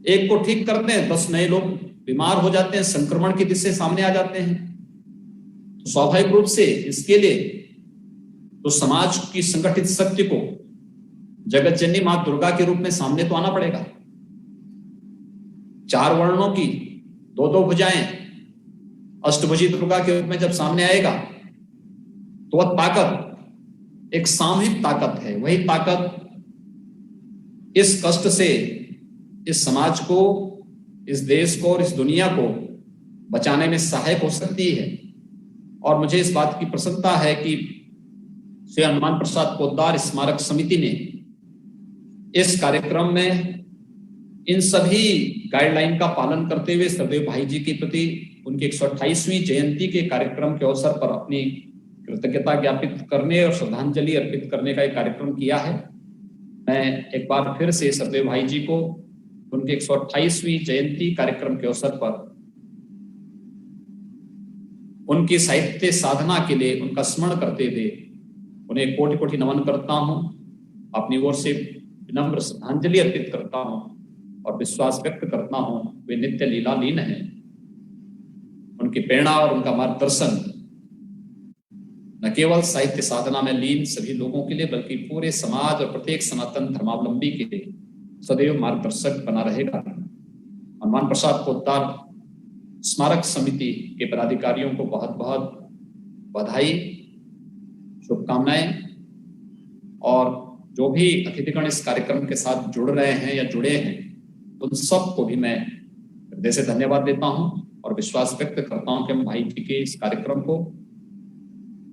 एक को ठीक करते हैं, 10 नए लोग बीमार हो जाते हैं, संक्रमण की दिशा सामने आ जाते हैं। तो स्वाभाविक रूप से इसके लिए तो समाज की संगठित शक्ति को जगत जननी मां दुर्गा के रूप में सामने तो आना पड़ेगा। 4 वर्णों की 2-2 भुजाएं अष्टभुजी दुर्गा के रूप में जब सामने आएगा, तो वह ताकत एक सामूहिक ताकत है। वही ताकत इस कष्ट से इस समाज को, इस देश को और इस दुनिया को बचाने में सहायक हो सकती है। और मुझे इस बात की प्रसन्नता है कि श्री हनुमान प्रसाद पोद्दार स्मारक समिति ने इस कार्यक्रम में इन सभी गाइडलाइन का पालन करते हुए सरदेव भाई जी के प्रति उनकी 128वीं जयंती के कार्यक्रम के अवसर पर अपनी कृतज्ञता ज्ञापित करने और श्रद्धांजलि अर्पित करने का एक कार्यक्रम किया है। मैं एक बार फिर से सरदेव भाई जी को उनके 128वीं जयंती कार्यक्रम के अवसर पर उनकी साहित्य साधना के लिए उनका स्मरण करते हुए उन्हें कोटि कोटि नमन करता हूं, अपनी ओर से विनम्र श्रद्धांजलि अर्पित करता हूं और विश्वास व्यक्त करता हूं वे नित्य लीलालीन हैं। उनकी प्रेरणा और उनका मार्गदर्शन न केवल साहित्य साधना में लीन सभी लोगों के लिए बल्कि पूरे समाज और प्रत्येक सनातन धर्मावलंबी के लिए सदैव मार्गदर्शक बना रहेगा। हनुमान प्रसाद पोद्दार स्मारक समिति के पदाधिकारियों को बहुत बहुत बधाई, शुभकामनाएं, और जो भी अतिथिगण इस कार्यक्रम के साथ जुड़ रहे हैं या जुड़े हैं उन सबको भी मैं हृदय से धन्यवाद देता हूं और विश्वास व्यक्त करता हूं कि हम भाई जी के इस कार्यक्रम को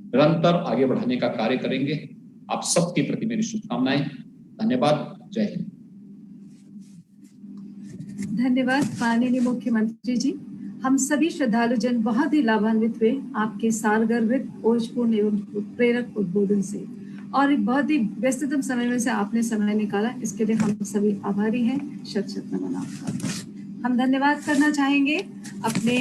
निरंतर आगे बढ़ाने का कार्य करेंगे। आप सबके प्रति मेरी शुभकामनाएं। धन्यवाद। जय हिंद। धन्यवाद माननीय मुख्यमंत्री जी। हम सभी श्रद्धालु जन बहुत ही लाभान्वित हुए आपके सारगर्भित, ओजपूर्ण एवं प्रेरक उद्बोधन से, और एक बहुत ही व्यस्ततम समय में से आपने समय निकाला, इसके लिए हम सभी आभारी हैं। शत शत नमन आपका। हम धन्यवाद करना चाहेंगे अपने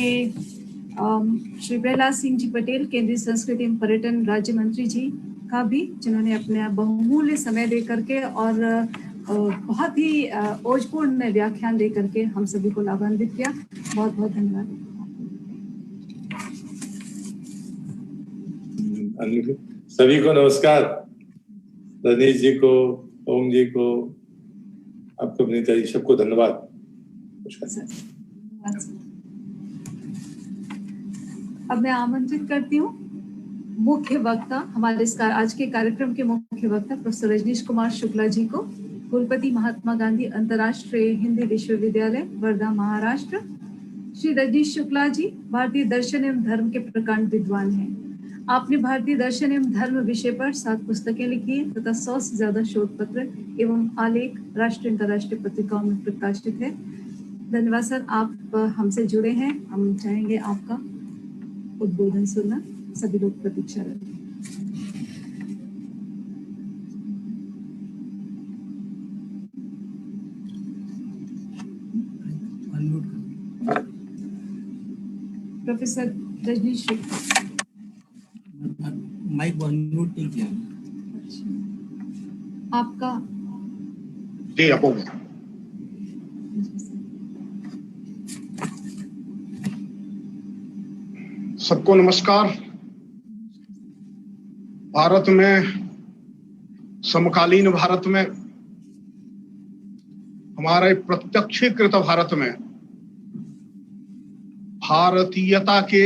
श्री प्रहलाद सिंह जी पटेल, केंद्रीय संस्कृति एवं पर्यटन राज्य मंत्री जी का भी, जिन्होंने अपने बहुमूल्य समय दे करके और बहुत ही ओजपूर्ण व्याख्यान दे करके हम सभी को लाभान्वित किया। बहुत बहुत धन्यवाद। सभी को नमस्कार। रजनीश जी को, ओम जी को, आपको विनीता जी, सबको धन्यवाद। अब मैं आमंत्रित करती हूँ मुख्य वक्ता, हमारे इस आज के कार्यक्रम के मुख्य वक्ता प्रोफेसर रजनीश कुमार शुक्ला जी को, कुलपति महात्मा गांधी अंतर्राष्ट्रीय हिंदी विश्वविद्यालय वर्धा महाराष्ट्र। श्री रजनीश शुक्ला जी भारतीय दर्शन एवं धर्म के प्रकांड विद्वान हैं। आपने भारतीय दर्शन एवं धर्म विषय पर 7 पुस्तकें लिखी हैं तथा 100 से ज्यादा शोध पत्र एवं आलेख राष्ट्रीय अंतर्राष्ट्रीय पत्रिकाओं में प्रकाशित है। धन्यवाद सर, आप हमसे जुड़े हैं। हम चाहेंगे आपका उद्बोधन सुनना। सभी लोग प्रतीक्षा रखें। प्रोफेसर रजनीश, माइक अनम्यूट नहीं किया आपका। जी आपको सबको नमस्कार। भारत में, समकालीन भारत में, हमारे प्रत्यक्षीकृत भारत में भारतीयता के,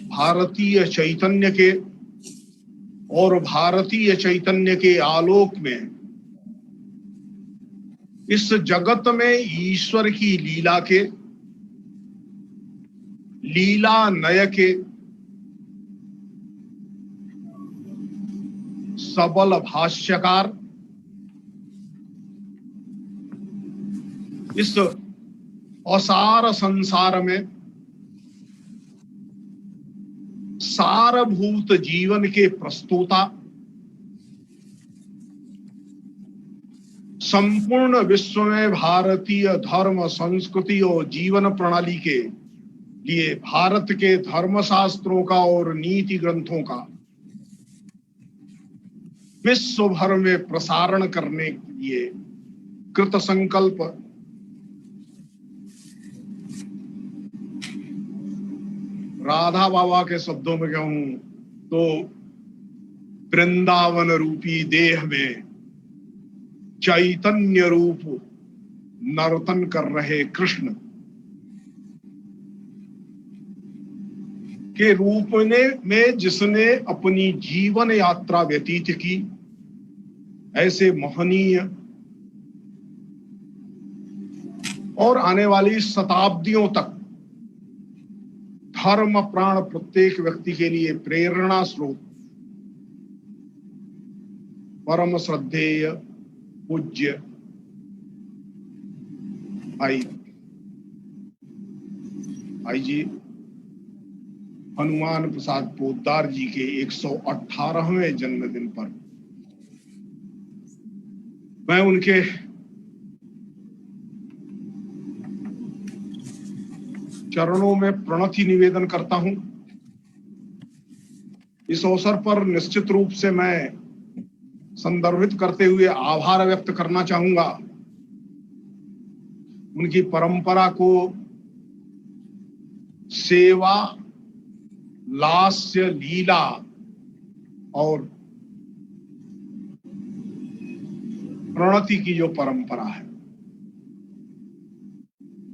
भारतीय चैतन्य के और भारतीय चैतन्य के आलोक में इस जगत में ईश्वर की लीला के, लीला नय के सबल भाष्यकार इस असार संसार में सारभूत जीवन के प्रस्तोता, संपूर्ण विश्व में भारतीय धर्म, संस्कृति और जीवन प्रणाली के लिए भारत के धर्मशास्त्रों का और नीति ग्रंथों का विश्व भर में प्रसारण करने के लिए कृत संकल्प राधा बाबा के शब्दों में कहूं तो वृंदावन रूपी देह में चैतन्य रूप नर्तन कर रहे कृष्ण के रूप में जिसने अपनी जीवन यात्रा व्यतीत की, ऐसे महनीय और आने वाली शताब्दियों तक धर्म प्राण प्रत्येक व्यक्ति के लिए प्रेरणा स्रोत, परम श्रद्धेय पूज्य भाई जी हनुमान प्रसाद पोद्दार जी के 118वें जन्मदिन पर मैं उनके चरणों में प्रणति निवेदन करता हूं। इस अवसर पर निश्चित रूप से मैं संदर्भित करते हुए आभार व्यक्त करना चाहूंगा उनकी परंपरा को सेवा, लास्य, लीला और प्रणति की जो परंपरा है,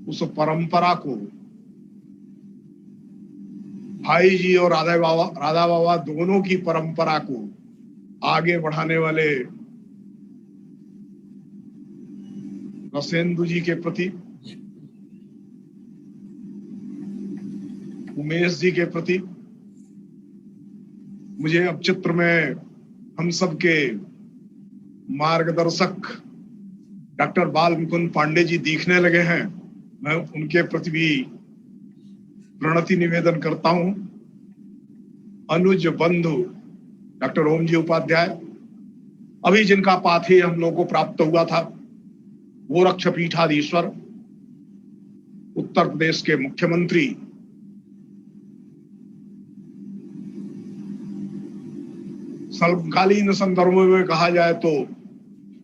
उस परंपरा को भाई जी और राधा बाबा दोनों की परंपरा को आगे बढ़ाने वाले रसेंदु जी के प्रति, उमेश जी के प्रति, मुझे अब चित्र में हम सबके मार्गदर्शक डॉक्टर बाल मुकुंद पांडे जी दिखने लगे हैं। मैं उनके प्रति भी प्रणति निवेदन करता हूं। अनुज बंधु डॉक्टर ओम जी उपाध्याय, अभी जिनका पाथेय हम लोगों को प्राप्त हुआ था, गोरक्षपीठाधीश्वर, उत्तर प्रदेश के मुख्यमंत्री, समकालीन संदर्भों में कहा जाए तो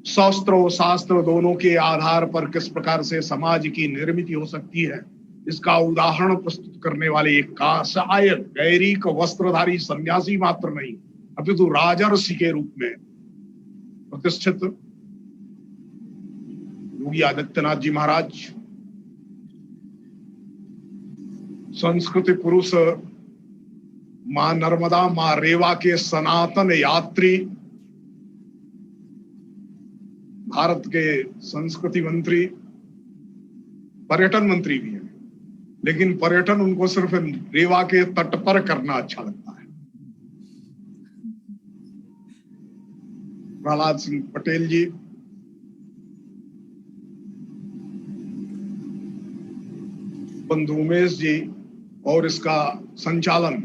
शास्त्र और शास्त्र दोनों के आधार पर किस प्रकार से समाज की निर्मित हो सकती है, इसका उदाहरण प्रस्तुत करने वाले एक काशायन गैरिक वस्त्रधारी सन्यासी मात्र नहीं, अपितु राजर्षि के रूप में प्रतिष्ठित योगी आदित्यनाथ जी महाराज, संस्कृति पुरुष, मां नर्मदा, मां रेवा के सनातन यात्री, भारत के संस्कृति मंत्री, पर्यटन मंत्री भी हैं, लेकिन पर्यटन उनको सिर्फ रेवा के तट पर करना अच्छा लगता है। प्रहलाद सिंह पटेल जी, बंधु उमेश जी, और इसका संचालन,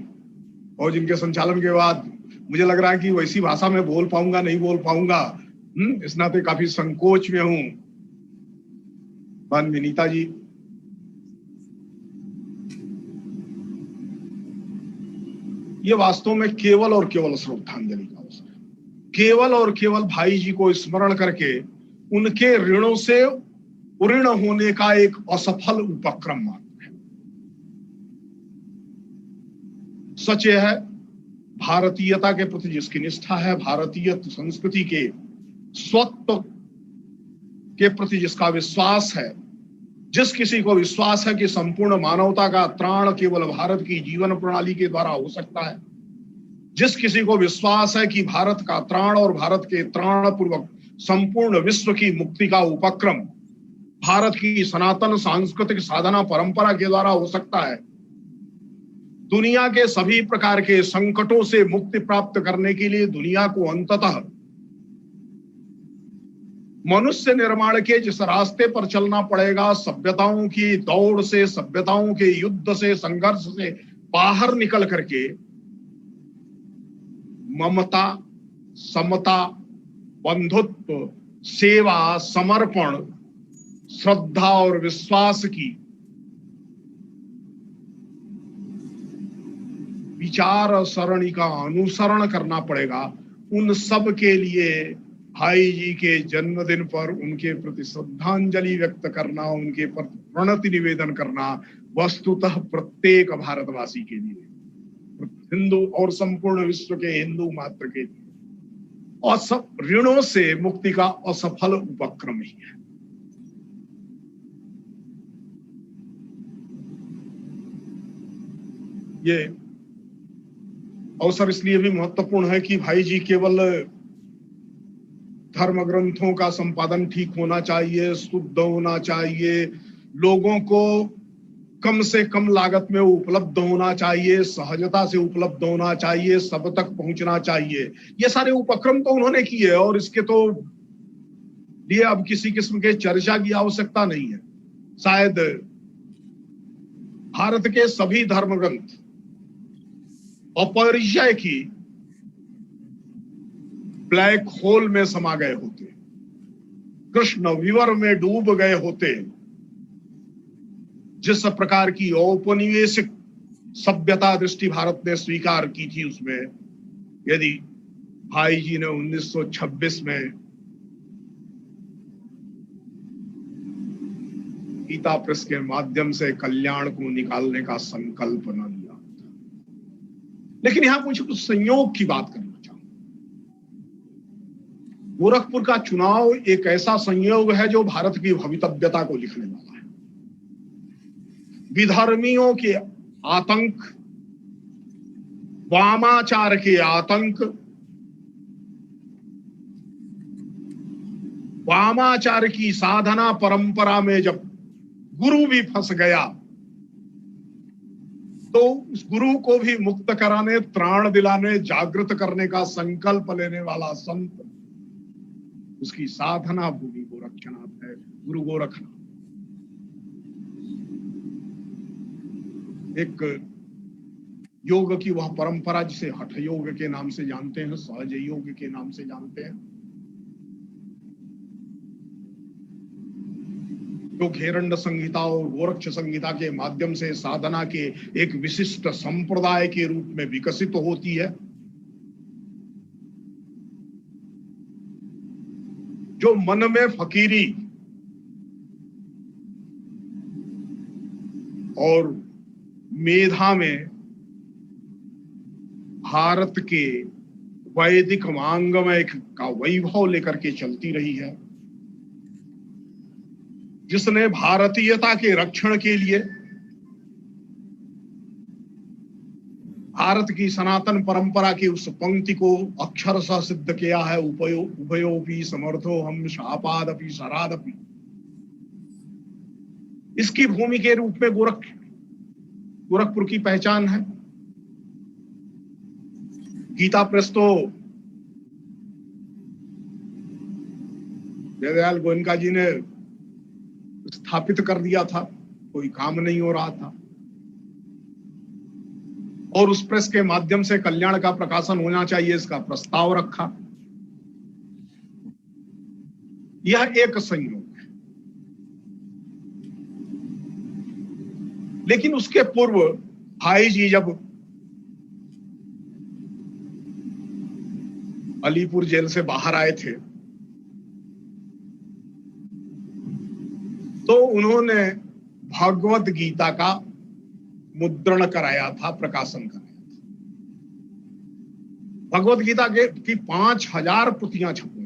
और जिनके संचालन के बाद मुझे लग रहा है कि वैसी भाषा में बोल पाऊंगा नहीं बोल पाऊंगा, इस नाते काफी संकोच में हूं। बहन विनीता जी, ये वास्तव में केवल और केवल श्रद्धांजलि का अवसर है। केवल और केवल भाई जी को स्मरण करके उनके ऋणों से उऋण होने का एक असफल उपक्रम मात्र है। सच यह है, भारतीयता के प्रति जिसकी निष्ठा है, भारतीय संस्कृति के स्वत्व के प्रति जिसका विश्वास है, जिस किसी को विश्वास है कि संपूर्ण मानवता का त्राण केवल भारत की जीवन प्रणाली के द्वारा हो सकता है, जिस किसी को विश्वास है कि भारत का त्राण और भारत के त्राण पूर्वक संपूर्ण विश्व की मुक्ति का उपक्रम भारत की सनातन सांस्कृतिक साधना परंपरा के द्वारा हो सकता है, दुनिया के सभी प्रकार के संकटों से मुक्ति प्राप्त करने के लिए दुनिया को अंततः मनुष्य निर्माण के जिस रास्ते पर चलना पड़ेगा, सभ्यताओं की दौड़ से, सभ्यताओं के युद्ध से, संघर्ष से बाहर निकल करके ममता, समता, बंधुत्व, सेवा, समर्पण, श्रद्धा और विश्वास की विचार सरणी का अनुसरण करना पड़ेगा। उन सब के लिए भाई जी के जन्मदिन पर उनके प्रति श्रद्धांजलि व्यक्त करना, उनके प्रति प्रणति निवेदन करना वस्तुतः प्रत्येक भारतवासी के लिए, हिंदू और संपूर्ण विश्व के हिंदू मात्र के लिए और सब ऋणों से मुक्ति का असफल उपक्रम ही है। ये अवसर इसलिए भी महत्वपूर्ण है कि भाई जी केवल धर्म ग्रंथों का संपादन ठीक होना चाहिए, शुद्ध होना चाहिए, लोगों को कम से कम लागत में उपलब्ध होना चाहिए, सहजता से उपलब्ध होना चाहिए, सब तक पहुंचना चाहिए, ये सारे उपक्रम तो उन्होंने किए और इसके तो लिए अब किसी किस्म के चर्चा की आवश्यकता नहीं है। शायद भारत के सभी धर्म ग्रंथ अपरिचय की ब्लैक होल में समा गए होते, कृष्ण विवर में डूब गए होते, जिस प्रकार की औपनिवेशिक सभ्यता दृष्टि भारत ने स्वीकार की थी, उसमें यदि भाई जी ने 1926 में गीता प्रेस के माध्यम से कल्याण को निकालने का संकल्प न लिया, लेकिन यहां मुझे कुछ संयोग की बात करना चाहूंगा। गोरखपुर का चुनाव एक ऐसा संयोग है जो भारत की भवितव्यता को लिखने वाला है। विधर्मियों के आतंक, वामाचार के आतंक, वामाचार की साधना परंपरा में जब गुरु भी फंस गया तो उस गुरु को भी मुक्त कराने, त्राण दिलाने, जागृत करने का संकल्प लेने वाला संत, उसकी साधना भूमि गोरक्षनाथ है, गुरु गोरखनाथ। एक योग की वह परंपरा जिसे हठ योग के नाम से जानते हैं, सहज योग के नाम से जानते हैं, जो घेरंड संहिता और गोरक्ष संहिता के माध्यम से साधना के एक विशिष्ट संप्रदाय के रूप में विकसित होती है, जो मन में फकीरी और मेधा में भारत के वैदिक वांग्मय का वैभव लेकर के चलती रही है, जिसने भारतीयता के रक्षण के लिए भारत की सनातन परंपरा की उस पंक्ति को अक्षरशः सिद्ध किया है, उभयोपि समर्थो हम शापादपि शरादपि। इसकी भूमि के रूप में गोरखपुर की पहचान है। गीता प्रेस तो जयदयाल गोयनका जी ने स्थापित कर दिया था, कोई काम नहीं हो रहा था, और उस प्रेस के माध्यम से कल्याण का प्रकाशन होना चाहिए, इसका प्रस्ताव रखा। यह एक संयोग है, लेकिन उसके पूर्व भाई जी जब अलीपुर जेल से बाहर आए थे तो उन्होंने भगवत गीता का मुद्रण कराया था, प्रकाशन कराया था। भगवत गीता की 5000 प्रतियां छपी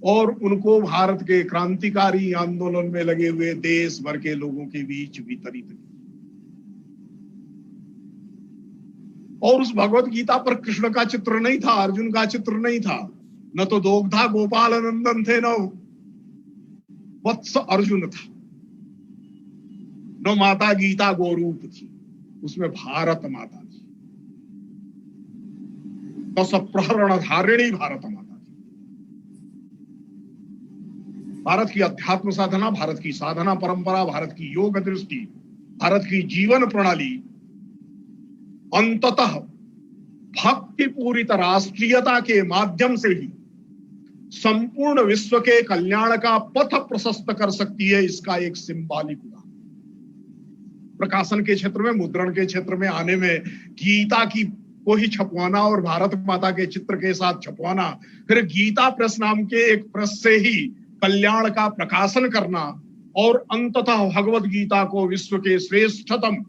और उनको भारत के क्रांतिकारी आंदोलन में लगे हुए देश भर के लोगों के बीच वितरित की। और उस भगवत गीता पर कृष्ण का चित्र नहीं था, अर्जुन का चित्र नहीं था, न तो दोग्धा गोपाल नंदन थे, न वत्स अर्जुन था, न माता गीता गोरूप थी, उसमें भारत माता थी, दस प्रहरण धारिणी भारत माता थी। भारत की अध्यात्म साधना, भारत की साधना परंपरा, भारत की योग दृष्टि, भारत की जीवन प्रणाली अंततः भक्ति पूरित राष्ट्रीयता के माध्यम से ही संपूर्ण विश्व के कल्याण का पथ प्रशस्त कर सकती है। इसका एक सिंबॉलिक उदाहरण प्रकाशन के क्षेत्र में, मुद्रण के क्षेत्र में आने में गीता की को ही छपवाना और भारत माता के चित्र के साथ छपवाना, फिर गीता प्रेस नाम के एक प्रेस से ही कल्याण का प्रकाशन करना और अंततः भगवत गीता को विश्व के श्रेष्ठतम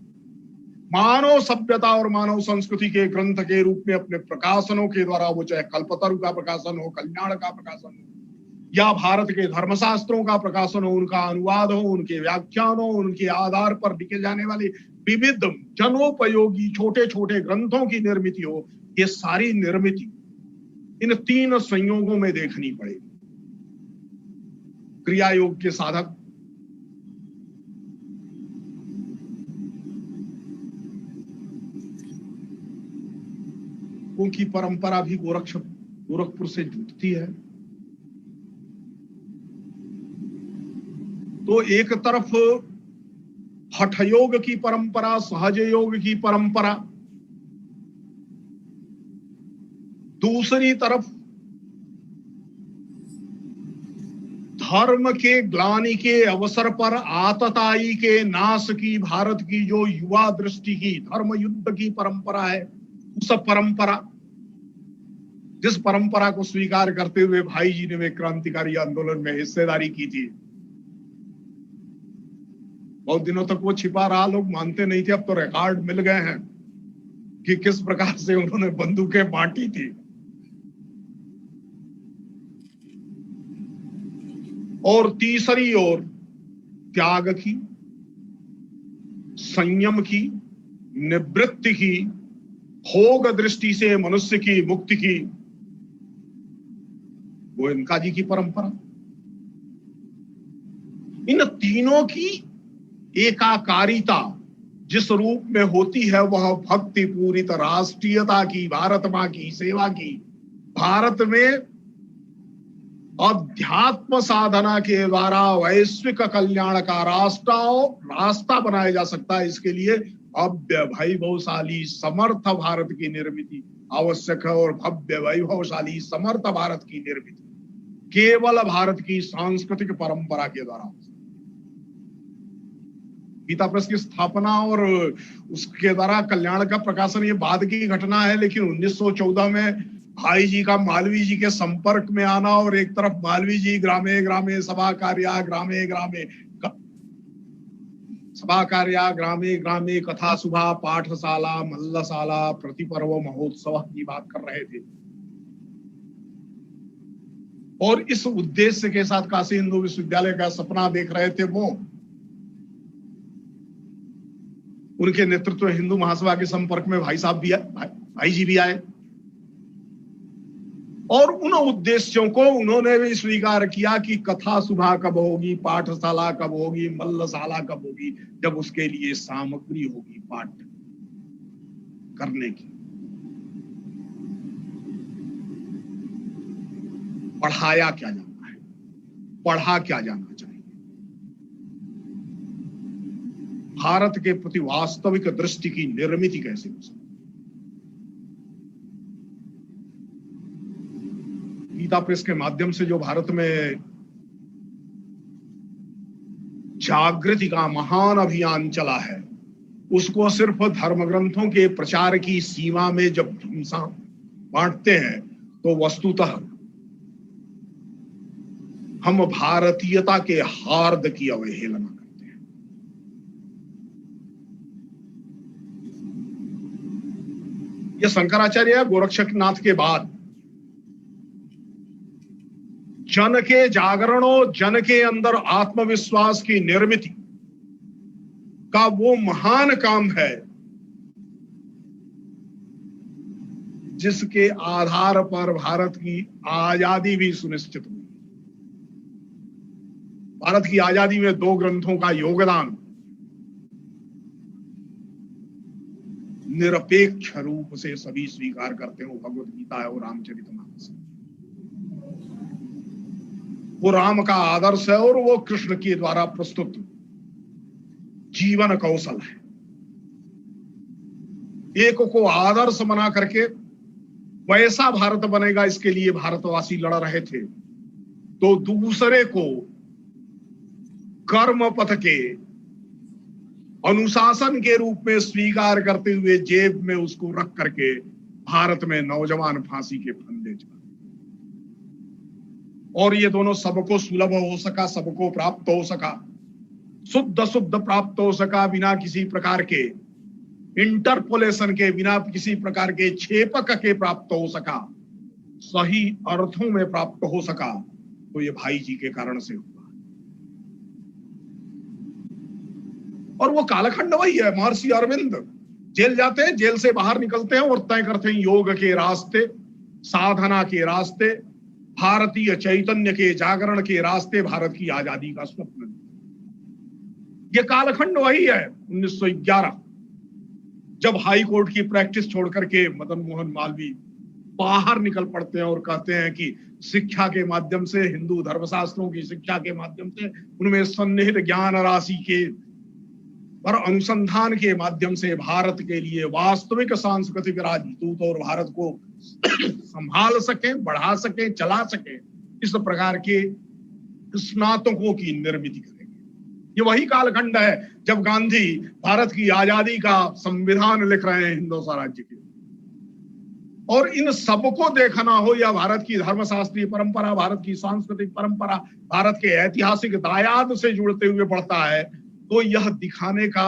मानव सभ्यता और मानव संस्कृति के ग्रंथ के रूप में अपने प्रकाशनों के द्वारा, वो चाहे कल्पतरु का प्रकाशन हो, कल्याण का प्रकाशन हो, या भारत के धर्मशास्त्रों का प्रकाशन हो, उनका अनुवाद हो, उनके व्याख्यान हो, उनके आधार पर लिखे जाने वाले विविध जनोपयोगी छोटे छोटे ग्रंथों की निर्मित हो, ये सारी निर्मित इन 3 संयोगों में देखनी पड़ेगी। क्रिया योग के साधक की परंपरा भी गोरखपुर से जुड़ती है। तो एक तरफ हठ योग की परंपरा, सहज योग की परंपरा, दूसरी तरफ धर्म के ग्लानि के अवसर पर आतताई के नाश की भारत की जो युवा दृष्टि की धर्म युद्ध की परंपरा है, उस परंपरा, जिस परंपरा को स्वीकार करते हुए भाई जी ने वे क्रांतिकारी आंदोलन में हिस्सेदारी की थी, बहुत दिनों तक वो छिपा रहा, लोग मानते नहीं थे। अब तो रिकॉर्ड मिल गए हैं कि किस प्रकार से उन्होंने बंदूकें बांटी थी। और तीसरी ओर त्याग की, संयम की, निवृत्ति की, भोग दृष्टि से मनुष्य की मुक्ति की, वो इनका जी की परंपरा। इन तीनों की एकाकारिता जिस रूप में होती है, वह भक्ति पूरित राष्ट्रीयता की, भारत मां की सेवा की, भारत में अध्यात्म साधना के द्वारा वैश्विक कल्याण का रास्ता बनाया जा सकता है। इसके लिए भव्य वैभवशाली समर्थ भारत की निर्मिति आवश्यक है। और भव्य वैभवशाली समर्थ भारत की निर्मिति केवल भारत की सांस्कृतिक परंपरा के द्वारा। गीता प्रेस की स्थापना और उसके द्वारा कल्याण का प्रकाशन ये बाद की घटना है, लेकिन 1914 में भाई जी का मालवीय जी के संपर्क में आना और एक तरफ मालवीय जी ग्रामे ग्रामे सभा कार्या, ग्रामे ग्रामे कथा सुभा, पाठशाला, मल्लशाला, प्रतिपर्व महोत्सव की बात कर रहे थे। और इस उद्देश्य के साथ काशी हिंदू विश्वविद्यालय का सपना देख रहे थे वो। उनके नेतृत्व हिंदू महासभा के संपर्क में भाई जी भी आए और उन उद्देश्यों को उन्होंने भी स्वीकार किया कि कथा सुभा कब होगी, पाठशाला कब होगी, मल्लशाला कब होगी, जब उसके लिए सामग्री होगी पाठ करने की। पढ़ाया क्या जाना है, पढ़ा क्या जाना चाहिए, भारत के प्रति वास्तविक दृष्टि की निर्मिति कैसे हो सकती। गीता प्रेस के माध्यम से जो भारत में जागृति का महान अभियान चला है, उसको सिर्फ धर्म ग्रंथों के प्रचार की सीमा में जब हम बांटते हैं तो वस्तुतः हम भारतीयता के हार्द की अवहेलना करते हैं। यह शंकराचार्य गोरक्षनाथ के बाद जन के जागरण और जन के अंदर आत्मविश्वास की निर्मिति का वो महान काम है जिसके आधार पर भारत की आजादी भी सुनिश्चित हुई। भारत की आजादी में दो ग्रंथों का योगदान निरपेक्ष रूप से सभी स्वीकार करते हो, भगवत गीता है और रामचरितमानस। वो राम का आदर्श है और वो कृष्ण के द्वारा प्रस्तुत जीवन कौशल है। एक को आदर्श बना करके वैसा भारत बनेगा, इसके लिए भारतवासी लड़ रहे थे, तो दूसरे को कर्म पथ के अनुशासन के रूप में स्वीकार करते हुए जेब में उसको रख करके भारत में नौजवान फांसी के फंदे चढ़े। और ये दोनों सबको सुलभ हो सका, सबको प्राप्त हो सका, शुद्ध प्राप्त हो सका, बिना किसी प्रकार के इंटरपोलेशन के, बिना किसी प्रकार के छेपक के प्राप्त हो सका, सही अर्थों में प्राप्त हो सका, तो ये भाई जी के कारण से हुआ। और वो कालखंड वही है। महर्षि अरविंद जेल जाते हैं, जेल से बाहर निकलते हैं और तय करते हैं योग के रास्ते, साधना के रास्ते, भारतीय चैतन्य के जागरण के रास्ते, भारत की आजादी का स्वप्न। ये कालखंड वही है 1911, जब हाई कोर्ट की प्रैक्टिस छोड़ करके मदन मोहन मालवीय बाहर निकल पड़ते हैं और कहते हैं कि शिक्षा के माध्यम से, हिंदू धर्मशास्त्रों की शिक्षा के माध्यम से, उनमें सन्निहित ज्ञान राशि के पर अनुसंधान के माध्यम से भारत के लिए वास्तविक सांस्कृतिक राजदूत और भारत को संभाल सके, बढ़ा सके, चला सके, इस प्रकार के स्नातकों की निर्मित करेंगे। ये वही कालखंड है जब गांधी भारत की आजादी का संविधान लिख रहे हैं हिंदू स्वराज्य के। और इन सबको देखना हो, या भारत की धर्मशास्त्रीय परंपरा, भारत की सांस्कृतिक परंपरा, भारत के ऐतिहासिक दायाद से जुड़ते हुए बढ़ता है, तो यह दिखाने का,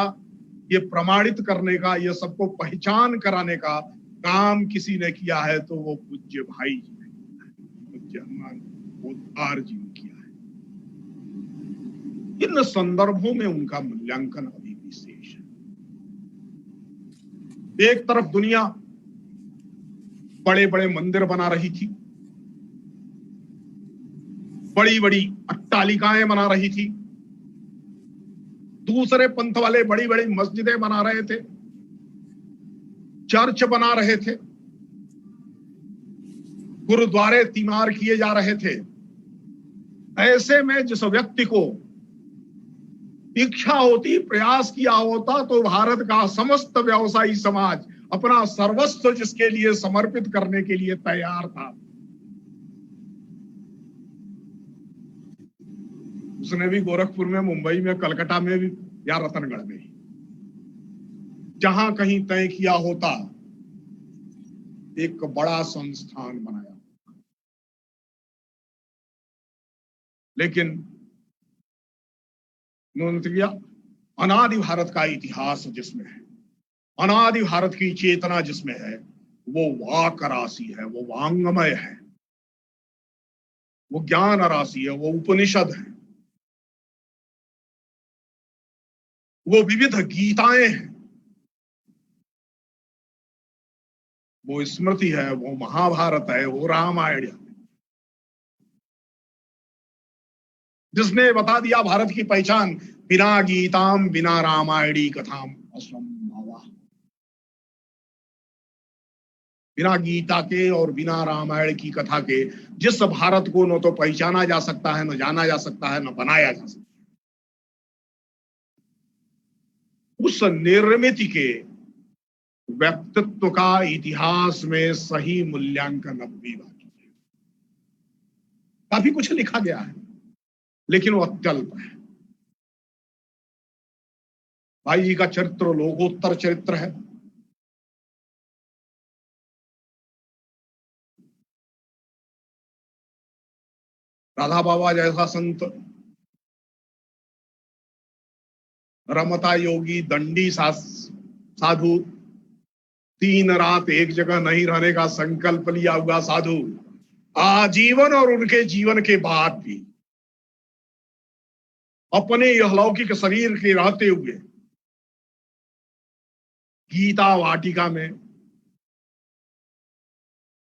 ये प्रमाणित करने का, यह सबको पहचान कराने का काम किसी ने किया है तो वो पूज्य भाई जी ने, पूज्य हनुमान पोद्दार जी ने किया है। इन संदर्भों में उनका मूल्यांकन अभी भी शेष है। एक तरफ दुनिया बड़े बड़े मंदिर बना रही थी, बड़ी बड़ी अट्टालिकाएं बना रही थी, दूसरे पंथ वाले बड़ी बड़ी मस्जिदें बना रहे थे, चर्च बना रहे थे, गुरुद्वारे तीमार किए जा रहे थे। ऐसे में जिस व्यक्ति को इच्छा होती, प्रयास किया होता, तो भारत का समस्त व्यवसायी समाज अपना सर्वस्व जिसके लिए समर्पित करने के लिए तैयार था। उसने भी गोरखपुर में, मुंबई में, कलकत्ता में भी, या रतनगढ़ में, जहां कहीं तय किया होता, एक बड़ा संस्थान बनाया। लेकिन उन्होंने किया अनादि भारत का इतिहास जिसमें है, अनादि भारत की चेतना जिसमें है, वो वाक राशि है, वो वांगमय है, वो ज्ञान राशि है, वो उपनिषद है, वो विविध गीताएं हैं, वो स्मृति है, वो महाभारत है, वो रामायण है, जिसने बता दिया भारत की पहचान, बिना गीताम बिना रामायणी कथाम असंभवा। बिना गीता के और बिना रामायण की कथा के जिस भारत को न तो पहचाना जा सकता है, न जाना जा सकता है, न बनाया जा सकता है, उस निर्मिति के व्यक्तित्व का इतिहास में सही मूल्यांकन अब भी बाकी है। काफी कुछ लिखा गया है, लेकिन वो अत्यल्प है। भाई जी का चरित्र लोकोत्तर चरित्र है। राधा बाबा जैसा संत, रमता योगी, दंडी साधु, 3 रात एक जगह नहीं रहने का संकल्प लिया हुआ साधु, आजीवन और उनके जीवन के बाद भी अपने यह लौकिक शरीर के रहते हुए गीता वाटिका में,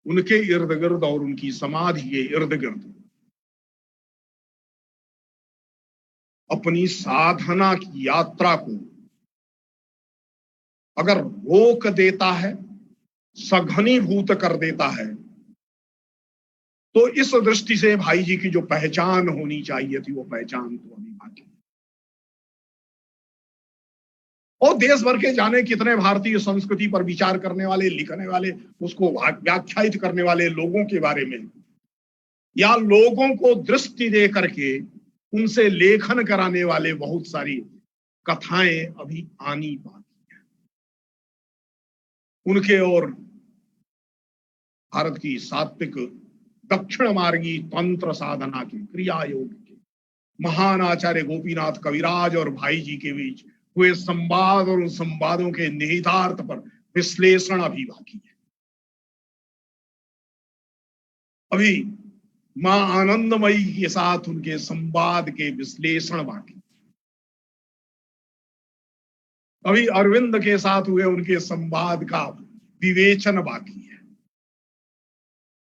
उनके इर्द गिर्द और उनकी समाधि के इर्द गिर्द अपनी साधना की यात्रा को अगर रोक देता है, सघनीभूत कर देता है, तो इस दृष्टि से भाई जी की जो पहचान होनी चाहिए थी, वो पहचान तो अभी बाकी है। और देश भर के जाने कितने भारतीय संस्कृति पर विचार करने वाले, लिखने वाले, उसको व्याख्यायित करने वाले लोगों के बारे में, या लोगों को दृष्टि दे करके उनसे लेखन कराने वाले बहुत सारी कथाएं अभी आनी बाकी है। उनके और भारत की सात्विक दक्षिण मार्गी तंत्र साधना के, क्रिया योग के महान आचार्य गोपीनाथ कविराज और भाई जी के बीच हुए संवाद और उन संवादों के निहितार्थ पर विश्लेषण अभी बाकी है। अभी मां आनंदमयी के साथ उनके संवाद के विश्लेषण बाकी, अभी अरविंद के साथ हुए उनके संवाद का विवेचन बाकी है।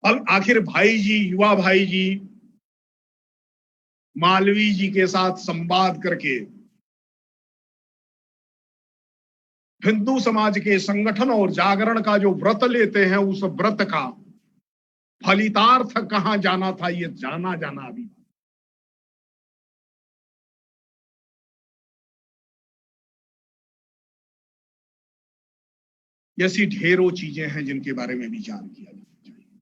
अब आखिर भाई जी, युवा भाई जी मालवीय जी के साथ संवाद करके हिंदू समाज के संगठन और जागरण का जो व्रत लेते हैं, उस व्रत का फलितार्थ कहां जाना था, ये जाना अभी। ऐसी ढेरों चीजें हैं जिनके बारे में विचार किया जाना चाहिए।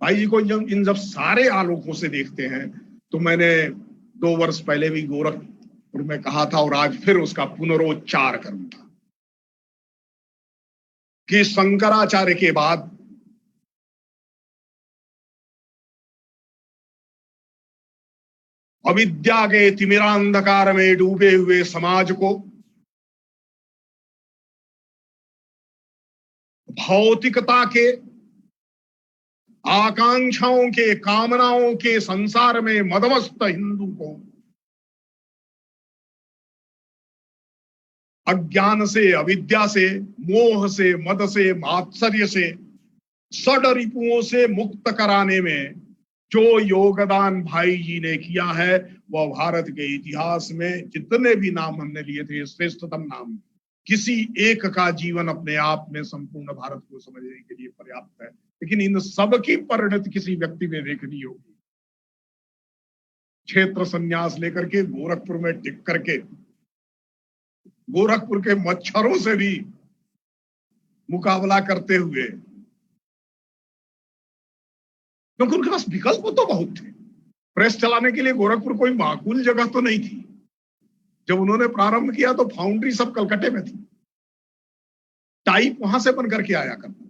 भाई जी को जब सारे आलोकों से देखते हैं, तो मैंने 2 वर्ष पहले भी गोरखपुर में कहा था और आज फिर उसका पुनरोच्चार करूंगा कि शंकराचार्य के बाद अविद्या के तिमिरांधकार में डूबे हुए समाज को भौतिकता के, आकांक्षाओं के, कामनाओं के संसार में मदमस्त हिंदू को अज्ञान से, अविद्या से, मोह से, मद से, मात्सर्य से, षड्रिपुओं से मुक्त कराने में जो योगदान भाई जी ने किया है, वह भारत के इतिहास में जितने भी नाम हमने लिए थे, श्रेष्ठतम नाम, किसी एक का जीवन अपने आप में संपूर्ण भारत को समझने के लिए पर्याप्त है। लेकिन इन सब की परिणति किसी व्यक्ति में देखनी होगी। क्षेत्र संन्यास लेकर के गोरखपुर में टिक करके गोरखपुर के मच्छरों से भी मुकाबला करते हुए, क्योंकि उनके पास विकल्प तो बहुत थे। प्रेस चलाने के लिए गोरखपुर कोई माकूल जगह तो नहीं थी। जब उन्होंने प्रारंभ किया तो फाउंड्री सब कलकत्ते में थी, टाइप वहां से बन करके आया करता था,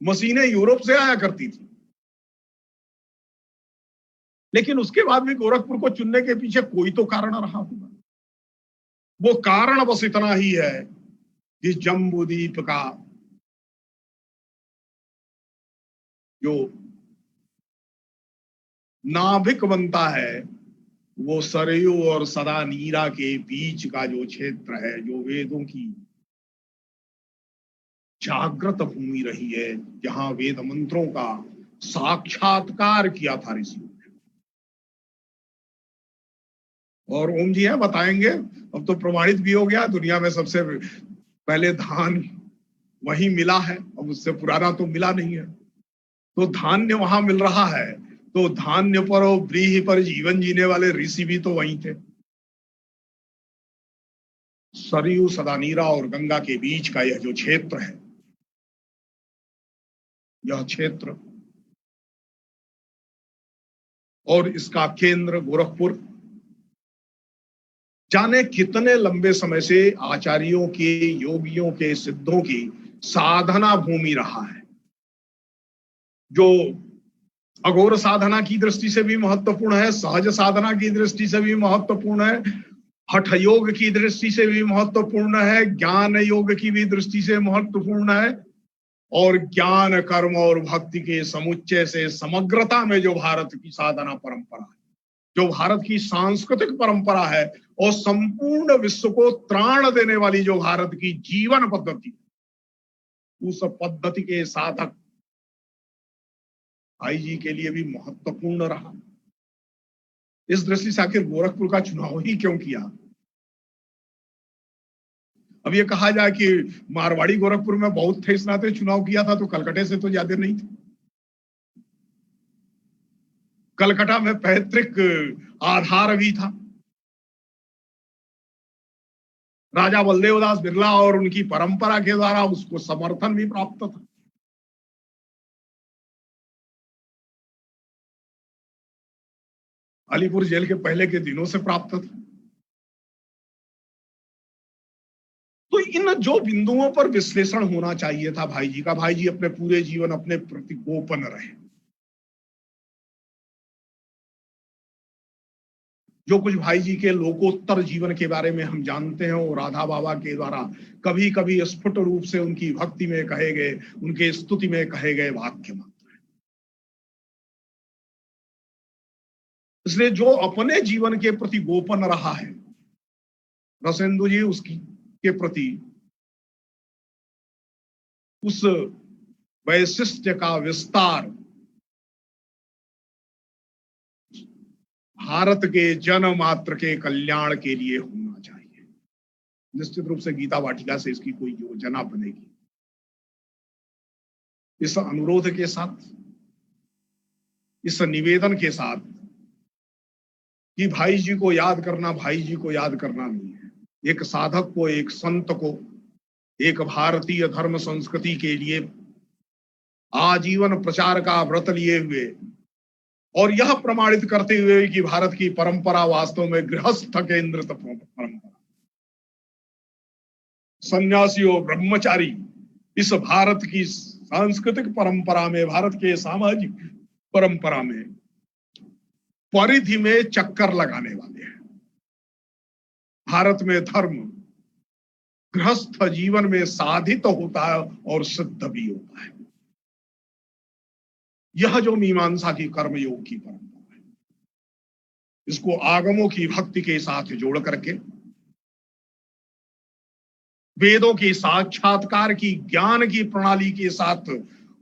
मशीनें यूरोप से आया करती थी। लेकिन उसके बाद भी गोरखपुर को चुनने के पीछे कोई तो कारण रहा होगा। वो कारण बस इतना ही है कि जम्बूद्वीप का जो नाभिक बनता है, वो सरयू और सदा नीरा के बीच का जो क्षेत्र है, जो वेदों की जागृत भूमि रही है, जहां वेद मंत्रों का साक्षात्कार किया था ऋषियों ने। और ओम जी है बताएंगे, अब तो प्रमाणित भी हो गया, दुनिया में सबसे पहले धान वही मिला है, अब उससे पुराना तो मिला नहीं है। तो धान्य वहां मिल रहा है, तो धान्य पर और व्रीहि पर जीवन जीने वाले ऋषि भी तो वहीं थे। सरयू, सदानीरा और गंगा के बीच का यह जो क्षेत्र है, यह क्षेत्र और इसका केंद्र गोरखपुर जाने कितने लंबे समय से आचार्यों के, योगियों के, सिद्धों की साधना भूमि रहा है, जो अघोर साधना की दृष्टि से भी महत्वपूर्ण है, सहज साधना की दृष्टि से भी महत्वपूर्ण है, हठ योग की दृष्टि से भी महत्वपूर्ण है, ज्ञान योग की भी दृष्टि से महत्वपूर्ण है, और ज्ञान, कर्म और भक्ति के समुच्चय से समग्रता में जो भारत की साधना परंपरा है, जो भारत की सांस्कृतिक परंपरा है, और संपूर्ण विश्व को त्राण देने वाली जो भारत की जीवन पद्धति, उस पद्धति के साधक भाई जी के लिए भी महत्वपूर्ण रहा। इस दृष्टि से आखिर गोरखपुर का चुनाव ही क्यों किया? अब ये कहा जाए कि मारवाड़ी गोरखपुर में बहुत थे, इस नाते चुनाव किया था, तो कलकत्ते से तो ज्यादा नहीं थे। कलकत्ता में पैतृक आधार भी था। राजा बलदेवदास बिरला और उनकी परंपरा के द्वारा उसको समर्थन भी प्राप्त था। अलीपुर जेल के पहले के दिनों से प्राप्त था। तो इन जो बिंदुओं पर विश्लेषण होना चाहिए था भाई जी का, भाई जी अपने पूरे जीवन अपने प्रति गोपन रहे। जो कुछ भाई जी के लोकोत्तर जीवन के बारे में हम जानते हैं, वो राधा बाबा के द्वारा कभी कभी स्फुट रूप से उनकी भक्ति में कहे गए, उनके स्तुति में कहे गए वाक्य मात्र है। इसलिए जो अपने जीवन के प्रति गोपन रहा है, रसेंदु जी उसकी के प्रति उस वैशिष्ट्य का विस्तार भारत के जन मात्र के कल्याण के लिए होना चाहिए। निश्चित रूप से गीता वाटिका से इसकी कोई योजना बनेगी। इस अनुरोध के साथ, इस निवेदन के साथ कि भाई जी को याद करना, भाई जी को याद करना नहीं है। एक साधक को, एक संत को, एक भारतीय धर्म संस्कृति के लिए आजीवन प्रचार का व्रत लिए हुए और यह प्रमाणित करते हुए कि भारत की परंपरा वास्तव में गृहस्थ केंद्रित परंपरा, सन्यासियों ब्रह्मचारी इस भारत की सांस्कृतिक परंपरा में, भारत के सामाजिक परंपरा में परिधि में चक्कर लगाने वाले हैं। भारत में धर्म गृहस्थ जीवन में साधित होता है और सिद्ध भी होता है। यह जो मीमांसा की कर्मयोग की परंपरा है, इसको आगमों की भक्ति के साथ जोड़ करके, वेदों के साक्षात्कार की ज्ञान की प्रणाली के साथ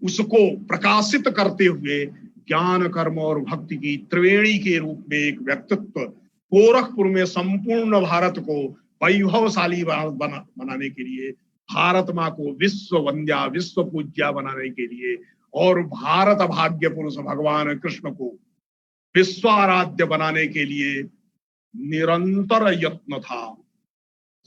उसको प्रकाशित करते हुए ज्ञान कर्म और भक्ति की त्रिवेणी के रूप में एक व्यक्तित्व गोरखपुर में संपूर्ण भारत को वैभवशाली बनाने के लिए, भारत माँ को विश्व वंद्या विश्व पूज्या बनाने के लिए और भारत भाग्य पुरुष भगवान कृष्ण को विश्वाराध्य बनाने के लिए निरंतर यत्न था।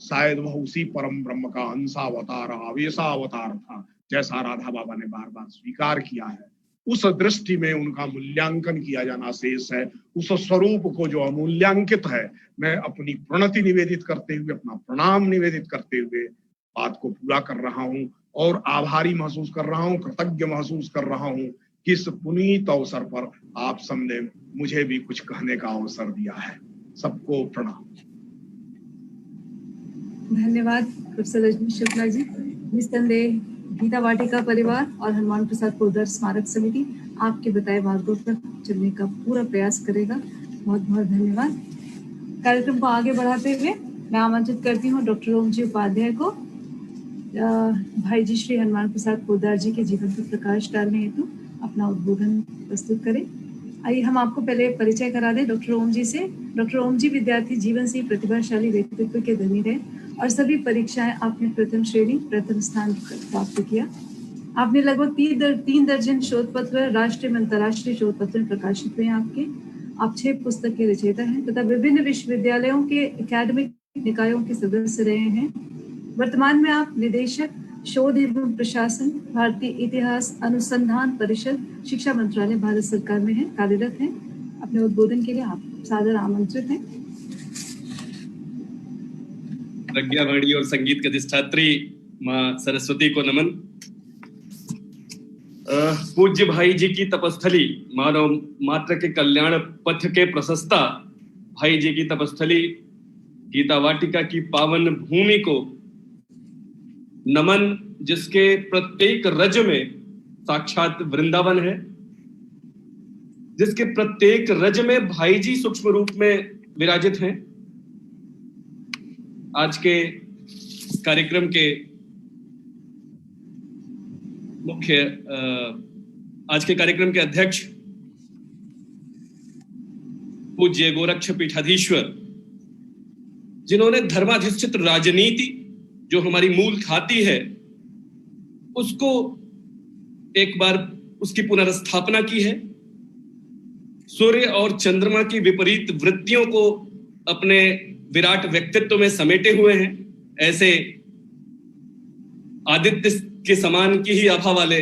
शायद वह उसी परम ब्रह्म का अंशावतार आवेशावतार था, जैसा राधा बाबा ने बार बार स्वीकार किया है। उस दृष्टि में उनका मूल्यांकन किया जाना शेष है। उस स्वरूप को जो अमूल्यांकित है, मैं अपनी प्रणति निवेदित करते हुए, अपना प्रणाम निवेदित करते हुए बात को पूरा कर रहा हूं और आभारी महसूस कर रहा हूं, कृतज्ञ महसूस कर रहा हूं कि इस पुनीत अवसर पर आप सबने मुझे भी कुछ कहने का अवसर दिया है। सबको प्रणाम। धन्यवाद प्रोफेसर रजनीश शुक्ला जी। निस्संदेह गीता वाटिका परिवार और हनुमान प्रसाद पोद्दार स्मारक समिति आपके बताए मार्गों पर चलने का पूरा प्रयास करेगा। बहुत बहुत धन्यवाद। कार्यक्रम को आगे बढ़ाते हुए मैं आमंत्रित करती हूँ डॉक्टर ओम जी उपाध्याय को भाई जी श्री हनुमान प्रसाद पोद्दार जी के जीवन पर प्रकाश डालने हेतु अपना उद्बोधन प्रस्तुत करें। आइए हम आपको पहले परिचय करा दें डॉक्टर ओम जी से। डॉक्टर ओम जी विद्यार्थी जीवन से प्रतिभाशाली व्यक्तित्व के धनी रहे और सभी परीक्षाएं आपने प्रथम श्रेणी प्रथम स्थान प्राप्त किया। आपने लगभग 3 दर्जन शोध पत्र राष्ट्रीय में अंतर्राष्ट्रीय शोध पत्र प्रकाशित हुए आपके। आप 6 पुस्तक के रचयिता हैं तथा विभिन्न विश्वविद्यालयों के एकेडमिक निकायों के सदस्य रहे हैं। वर्तमान में आप निदेशक शोध एवं प्रशासन भारतीय इतिहास अनुसंधान परिषद शिक्षा मंत्रालय भारत सरकार में हैं, कार्यरत हैं। अपने उद्बोधन के लिए आप सादर आमंत्रित हैं। प्रज्ञावाणी और संगीत के अधिष्ठात्री माँ सरस्वती को नमन। पूज्य भाई जी की तपस्थली, मानव मात्र के कल्याण पथ के प्रशस्ता भाई जी की तपस्थली गीता वाटिका की पावन भूमि को नमन, जिसके प्रत्येक रज में साक्षात वृंदावन है, जिसके प्रत्येक रज में भाई जी सूक्ष्म रूप में विराजित हैं। आज के कार्यक्रम के अध्यक्ष पूज्य गोरक्ष पीठाधीश्वर, जिन्होंने धर्माधिष्ठित राजनीति जो हमारी मूल खाती है उसको एक बार उसकी पुनर्स्थापना की है। सूर्य और चंद्रमा की विपरीत वृत्तियों को अपने विराट व्यक्तित्व में समेटे हुए हैं। ऐसे आदित्य के समान की ही आभा वाले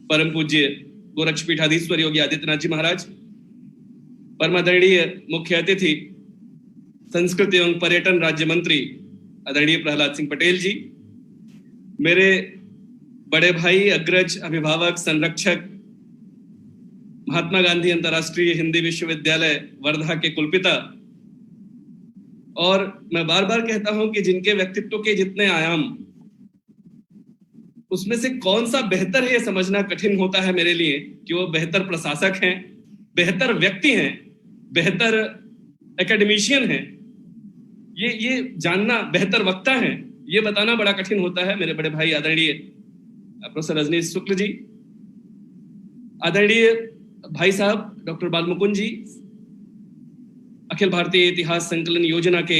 परम पूज्य गोरक्ष पीठाधीश्वर योगी आदित्यनाथ जी महाराज, परमादरणीय मुख्य अतिथि संस्कृति एवं पर्यटन राज्य मंत्री आदरणीय प्रहलाद सिंह पटेल जी, मेरे बड़े भाई अग्रज अभिभावक संरक्षक महात्मा गांधी अंतर्राष्ट्रीय हिंदी विश्वविद्यालय वर्धा के कुलपिता, और मैं बार बार कहता हूं कि जिनके व्यक्तित्व के जितने आयाम, उसमें से कौन सा बेहतर है ये समझना कठिन होता है मेरे लिए कि वो बेहतर प्रशासक हैं, बेहतर व्यक्ति हैं, बेहतर एकेडमिशियन हैं। ये जानना, बेहतर वक्ता हैं, ये बताना बड़ा कठिन होता है। मेरे बड़े भाई आदरणीय प्रोफेसर रजनीश शुक्ल जी, आदरणीय भाई साहब डॉक्टर बालमुकुंद जी, अखिल भारतीय इतिहास संकलन योजना के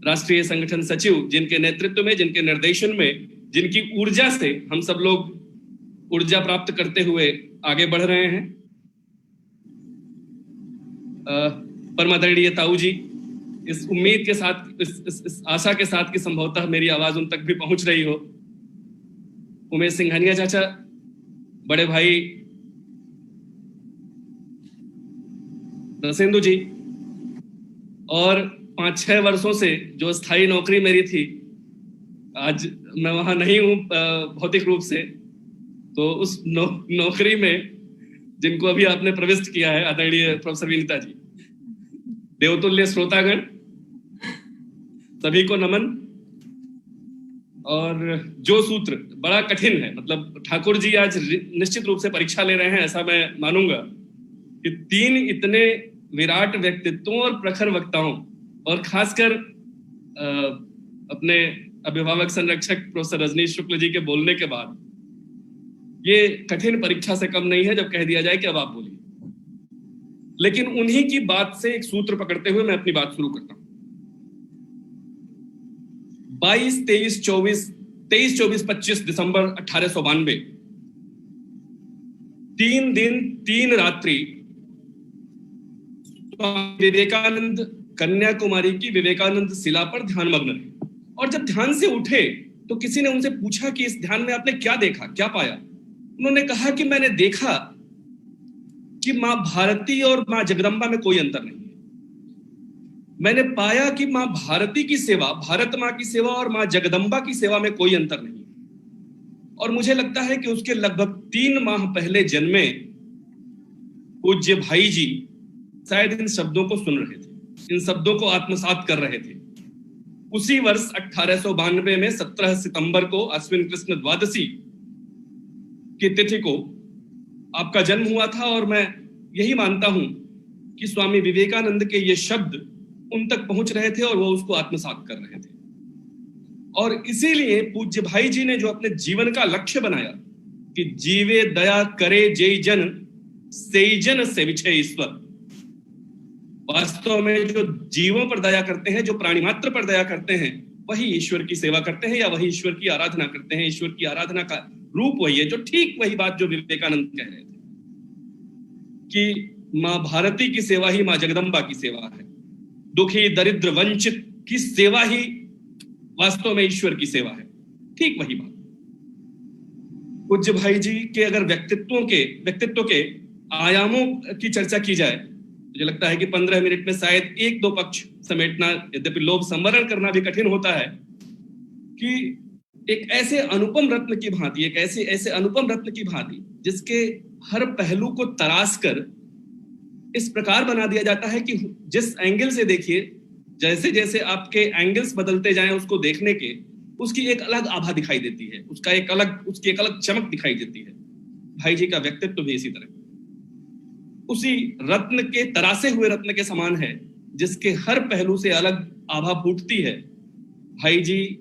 राष्ट्रीय संगठन सचिव, जिनके नेतृत्व में, जिनके निर्देशन में, जिनकी ऊर्जा से हम सब लोग ऊर्जा प्राप्त करते हुए आगे बढ़ रहे हैं। परमादरणीय ताऊ जी, इस उम्मीद के साथ, इस आशा के साथ कि संभवतः मेरी आवाज उन तक भी पहुंच रही हो, उमेश सिंघानिया चाचा, बड़े भाई रसेंदु जी, और 5-6 वर्षों से जो स्थायी नौकरी मेरी थी, आज मैं वहां नहीं हूं भौतिक रूप से, तो उस नौकरी में जिनको अभी आपने प्रविष्ट किया है, आदरणीय प्रोफेसर विनीता जी, देवतुल्य श्रोतागण, सभी को नमन। और जो सूत्र बड़ा कठिन है, मतलब ठाकुर जी आज निश्चित रूप से परीक्षा ले रहे हैं, ऐसा मैं मानूंगा कि 3 इतने विराट व्यक्तित्वों और प्रखर वक्ताओं, और खासकर अपने अभिभावक संरक्षक प्रोफेसर रजनीश शुक्ल जी के बोलने के बाद ये कठिन परीक्षा से कम नहीं है जब कह दिया जाए कि अब आप बोलिए। लेकिन उन्हीं की बात से एक सूत्र पकड़ते हुए मैं अपनी बात शुरू करता हूं। 23-24-25 दिसंबर 1892, 3 दिन 3 रात्रि विवेकानंद कन्याकुमारी की विवेकानंद शिला पर ध्यानमग्न रहे। और जब ध्यान से उठे तो किसी ने उनसे पूछा कि इस ध्यान में आपने क्या देखा, क्या पाया? उन्होंने कहा कि मैंने देखा कि मां भारती और मां जगदम्बा में कोई अंतर नहीं है। मैंने पाया कि मां भारती की सेवा, भारत मां की सेवा और मां जगदम्बा की सेवा में कोई अंतर नहीं है। और मुझे लगता है कि उसके लगभग 3 माह पहले जन्मे पूज्य भाई जी शायद इन शब्दों को सुन रहे थे, इन शब्दों को आत्मसात कर रहे थे। उसी वर्ष 1892 में 17 सितंबर को अश्विन कृष्ण द्वादशी की तिथि को आपका जन्म हुआ था। और मैं यही मानता हूं कि स्वामी विवेकानंद के ये शब्द उन तक पहुंच रहे थे और वो उसको आत्मसात कर रहे थे। और इसीलिए पूज्य भाई जी ने जो अपने जीवन का लक्ष्य बनाया कि जीवे दया करे जय जन सेई जन सेविछे ईश्वर, वास्तव में जो जीवों पर दया करते हैं, जो प्राणी मात्र पर दया करते हैं, वही ईश्वर की सेवा करते हैं या वही ईश्वर की आराधना करते हैं। ईश्वर की आराधना का रूप वही है, जो ठीक वही बात जो विवेकानंद कह रहे थे कि मां भारती की सेवा ही मां जगदम्बा की सेवा है, दुखी दरिद्र वंचित की सेवा ही वास्तव में ईश्वर की सेवा है। ठीक वही बात। पूज्य भाई जी के अगर व्यक्तित्व के आयामों की चर्चा की जाए, मुझे लगता है कि 15 मिनट में शायद 1-2 पक्ष समेटना, यद्यपि लोभ संवरण करना भी कठिन होता है, कि एक ऐसे अनुपम रत्न की भांति, एक ऐसे अनुपम रत्न की भांति जिसके हर पहलू को तराश कर इस प्रकार बना दिया जाता है कि जिस एंगल से देखिए, जैसे जैसे आपके एंगल्स बदलते जाएं उसको देखने के, उसकी एक अलग आभा दिखाई देती है, उसकी एक अलग चमक दिखाई देती है। भाई जी का व्यक्तित्व भी इसी तरह उसी रत्न के, तरासे हुए रत्न के समान है, जिसके हर पहलू से अलग आभा फूटती है। भाई जी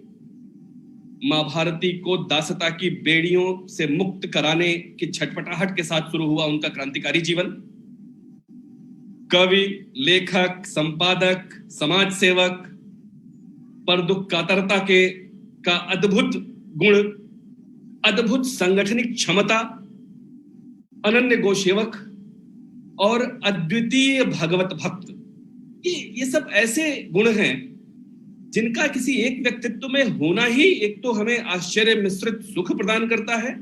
मां भारती को दासता की बेड़ियों से मुक्त कराने की छटपटाहट के साथ शुरू हुआ उनका क्रांतिकारी जीवन। कवि, लेखक, संपादक, समाज सेवक, पर दुख कातरता का अद्भुत गुण, अद्भुत सांगठनिक क्षमता, अनन्य गोसेवक और अद्वितीय भगवत भक्त, ये सब ऐसे गुण हैं जिनका किसी एक व्यक्तित्व में होना ही एक तो हमें आश्चर्य मिश्रित सुख प्रदान करता है,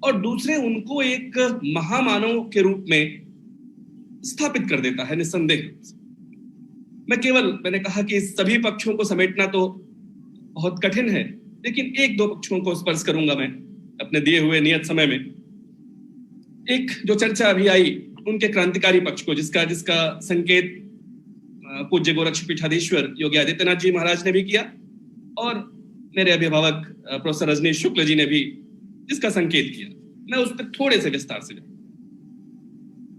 और दूसरे उनको एक महामानव के रूप में स्थापित कर देता है निस्संदेह। मैंने कहा कि सभी पक्षों को समेटना तो बहुत कठिन है, लेकिन 1-2 पक्षों को स्पर्श करूंगा मैं अपने दिए हुए नियत समय में। एक जो चर्चा अभी आई उनके क्रांतिकारी पक्ष को, जिसका संकेत पूज्य गोरक्षपीठाधीश्वर योगी आदित्यनाथ जी महाराज ने भी किया, और मेरे अभिभावक प्रोफेसर रजनीश शुक्ल जी ने भी जिसका संकेत किया, मैं उस पर थोड़े से विस्तार से जाऊं।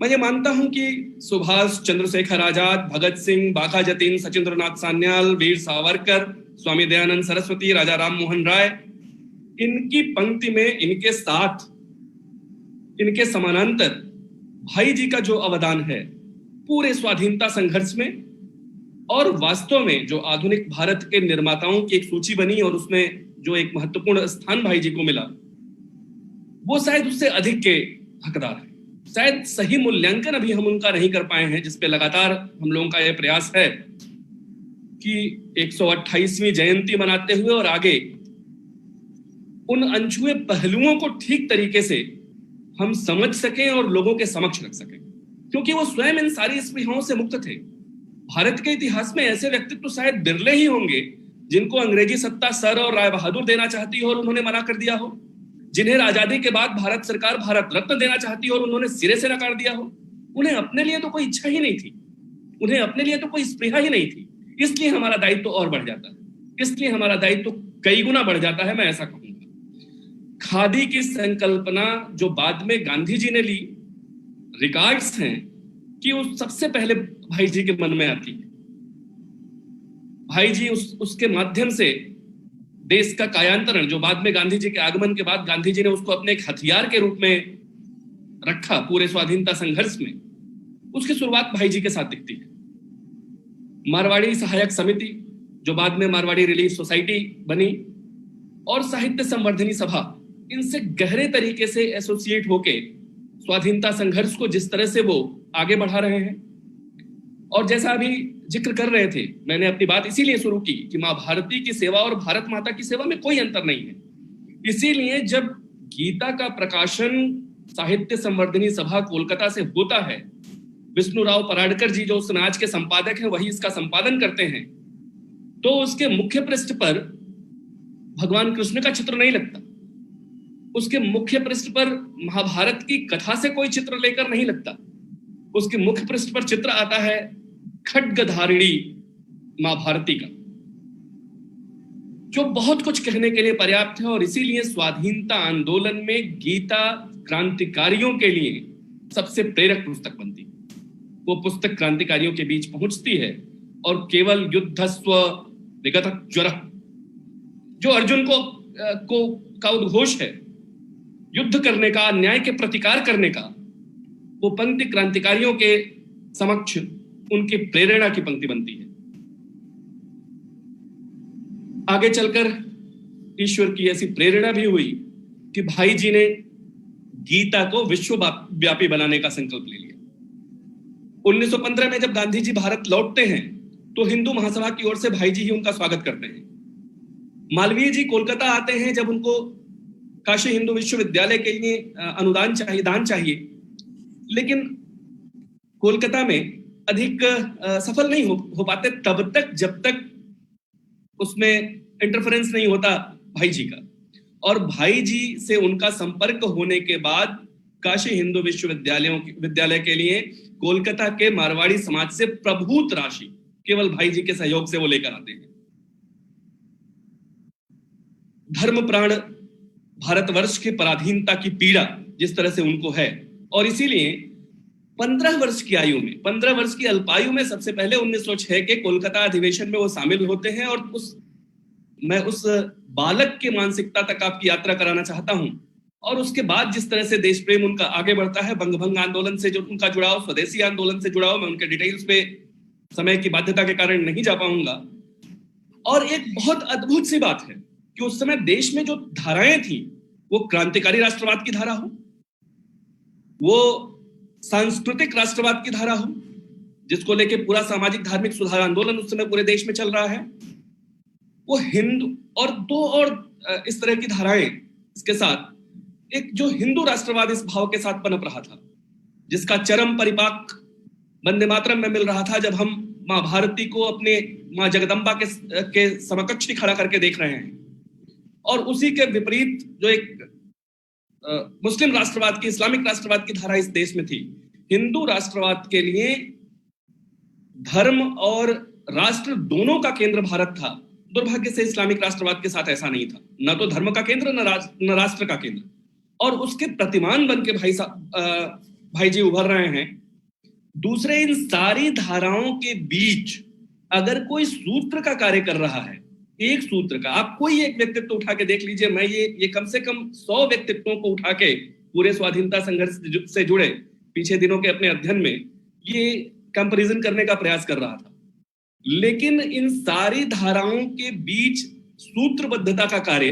मैं ये मानता हूं कि सुभाष चंद्रशेखर आजाद, भगत सिंह, बाघा जतीन, सचिंद्रनाथ सान्याल, वीर सावरकर, स्वामी दयानंद सरस्वती, राजा राम मोहन राय, इनकी पंक्ति में, इनके साथ, इनके समानांतर भाई जी का जो अवदान है पूरे स्वाधीनता संघर्ष में, और वास्तव में जो आधुनिक भारत के निर्माताओं की एक सूची बनी और उसमें जो एक महत्वपूर्ण स्थान भाई जी को मिला, वो शायद उससे अधिक के हकदार है। शायद सही मूल्यांकन अभी हम उनका नहीं कर पाए हैं, जिसपे लगातार हम लोगों का यह प्रयास है कि 128वीं जयंती मनाते हुए और आगे उन अनछुए पहलुओं को ठीक तरीके से हम समझ सकें और लोगों के समक्ष रख सकें, क्योंकि वो स्वयं इन सारी स्पृहाओं से मुक्त थे। भारत के इतिहास में ऐसे व्यक्तित्व शायद बिरले ही होंगे जिनको अंग्रेजी सत्ता सर और राय बहादुर देना चाहती हो और उन्होंने मना कर दिया हो, जिन्हें आजादी के बाद भारत सरकार भारत रत्न देना चाहती हो और उन्होंने सिरे से नकार दिया हो। उन्हें अपने लिए तो कोई इच्छा ही नहीं थी, उन्हें अपने लिए तो कोई स्पृहा ही नहीं थी। इसलिए हमारा दायित्व तो और बढ़ जाता है, इसलिए हमारा दायित्व तो कई गुना बढ़ जाता है, मैं ऐसा कहूंगा। खादी की संकल्पना जो बाद में गांधी जी ने ली, रिकॉर्ड्स हैं कि उस सबसे पहले भाई जी के मन में आती है। भाई जी उसके माध्यम से देश का कायांतरण, जो बाद में गांधी जी के आगमन के बाद गांधी जी ने उसको अपने एक हथियार के रूप में रखा पूरे स्वाधीनता संघर्ष में, उसकी शुरुआत भाई जी के साथ दिखती है। मारवाड़ी सहायक समिति जो बाद में मारवाड़ी रिलीफ सोसाइटी बनी, और साहित्य संवर्धनी सभा, इनसे गहरे तरीके से एसोसिएट होके स्वाधीनता संघर्ष को जिस तरह से वो आगे बढ़ा रहे हैं। और जैसा अभी जिक्र कर रहे थे, मैंने अपनी बात इसीलिए शुरू की कि माँ भारती की सेवा और भारत माता की सेवा में कोई अंतर नहीं है। इसीलिए जब गीता का प्रकाशन साहित्य संवर्धनी सभा कोलकाता से होता है, विष्णुराव पराडकर जी जो उस समाज के संपादक हैं वही इसका संपादन करते हैं, तो उसके मुख्य पृष्ठ पर भगवान कृष्ण का चित्र नहीं लगता, उसके मुख्य पृष्ठ पर महाभारत की कथा से कोई चित्र लेकर नहीं लगता, उसके मुख्य पृष्ठ पर चित्र आता है खड्गधारिणी मां भारती का, जो बहुत कुछ कहने के लिए पर्याप्त है। और इसीलिए स्वाधीनता आंदोलन में गीता क्रांतिकारियों के लिए सबसे प्रेरक पुस्तक बनती है। वो पुस्तक क्रांतिकारियों के बीच पहुंचती है और केवल युद्धस्व विगत ज्वर, जो अर्जुन का उद्घोष है युद्ध करने का, न्याय के प्रतिकार करने का, वो पंक्ति क्रांतिकारियों के समक्ष उनकी प्रेरणा की पंक्ति बनती है। आगे चलकर ईश्वर की ऐसी प्रेरणा भी हुई कि भाई जी ने गीता को विश्वव्यापी बनाने का संकल्प ले लिया। 1915 में जब गांधी जी भारत लौटते हैं तो हिंदू महासभा की ओर से भाई जी ही उनका स्वागत करते हैं। मालवीय जी कोलकाता आते हैं जब उनको काशी हिंदू विश्वविद्यालय के लिए अनुदान चाहिए, दान चाहिए, लेकिन कोलकाता में अधिक सफल नहीं हो पाते तब तक जब तक उसमें इंटरफेरेंस नहीं होता भाई जी का। और भाई जी से उनका संपर्क होने के बाद काशी हिंदू विद्यालय के लिए कोलकाता के मारवाड़ी समाज से प्रभूत राशि केवल भाई जी के सहयोग से वो लेकर आते हैं। धर्म प्राण भारतवर्ष की पराधीनता की पीड़ा जिस तरह से उनको है, और इसीलिए 15 वर्ष की आयु में, 15 वर्ष की अल्पायु में सबसे पहले 1906 के कोलकाता अधिवेशन में वो शामिल होते हैं। और मैं उस बालक के मानसिकता तक आपकी यात्रा कराना चाहता हूं। और उसके बाद जिस तरह से देश प्रेम उनका आगे बढ़ता है, बंगभंग आंदोलन से जो उनका जुड़ाव, स्वदेशी आंदोलन से जुड़ाव, मैं उनके डिटेल्स पे समय की बाध्यता के कारण नहीं जा पाऊंगा। और एक बहुत अद्भुत सी बात है कि उस समय देश में जो धाराएं थी, वो क्रांतिकारी राष्ट्रवाद की धारा हो, वो सांस्कृतिक राष्ट्रवाद की धारा हो, जिसको लेके पूरा सामाजिक धार्मिक सुधार आंदोलन उस समय पूरे देश में चल रहा है, वो हिंदू और दो और इस तरह की धाराएं, इसके साथ एक जो हिंदू राष्ट्रवाद इस भाव के साथ पनप रहा था, जिसका चरम परिपाक वंदे मातरम में मिल रहा था, जब हम मां भारती को अपने मां जगदम्बा के समकक्ष ही खड़ा करके देख रहे हैं। और उसी के विपरीत जो एक मुस्लिम राष्ट्रवाद की, इस्लामिक राष्ट्रवाद की धारा इस देश में थी। हिंदू राष्ट्रवाद के लिए धर्म और राष्ट्र दोनों का केंद्र भारत था। दुर्भाग्य से इस्लामिक राष्ट्रवाद के साथ ऐसा नहीं था, न तो धर्म का केंद्र न राष्ट्र का केंद्र। और उसके प्रतिमान बन के भाई जी उभर रहे हैं। दूसरे, इन सारी धाराओं के बीच अगर कोई सूत्र का कार्य कर रहा है, एक सूत्र का, आप कोई एक व्यक्तित्व उठा के देख लीजिए। मैं ये कम से कम 100 व्यक्तित्वों को उठा के पूरे स्वाधीनता संघर्ष से जुड़े पीछे दिनों के अपने अध्ययन में ये कंपैरिजन करने का प्रयास कर रहा था। लेकिन इन सारी धाराओं के बीच सूत्रबद्धता का कार्य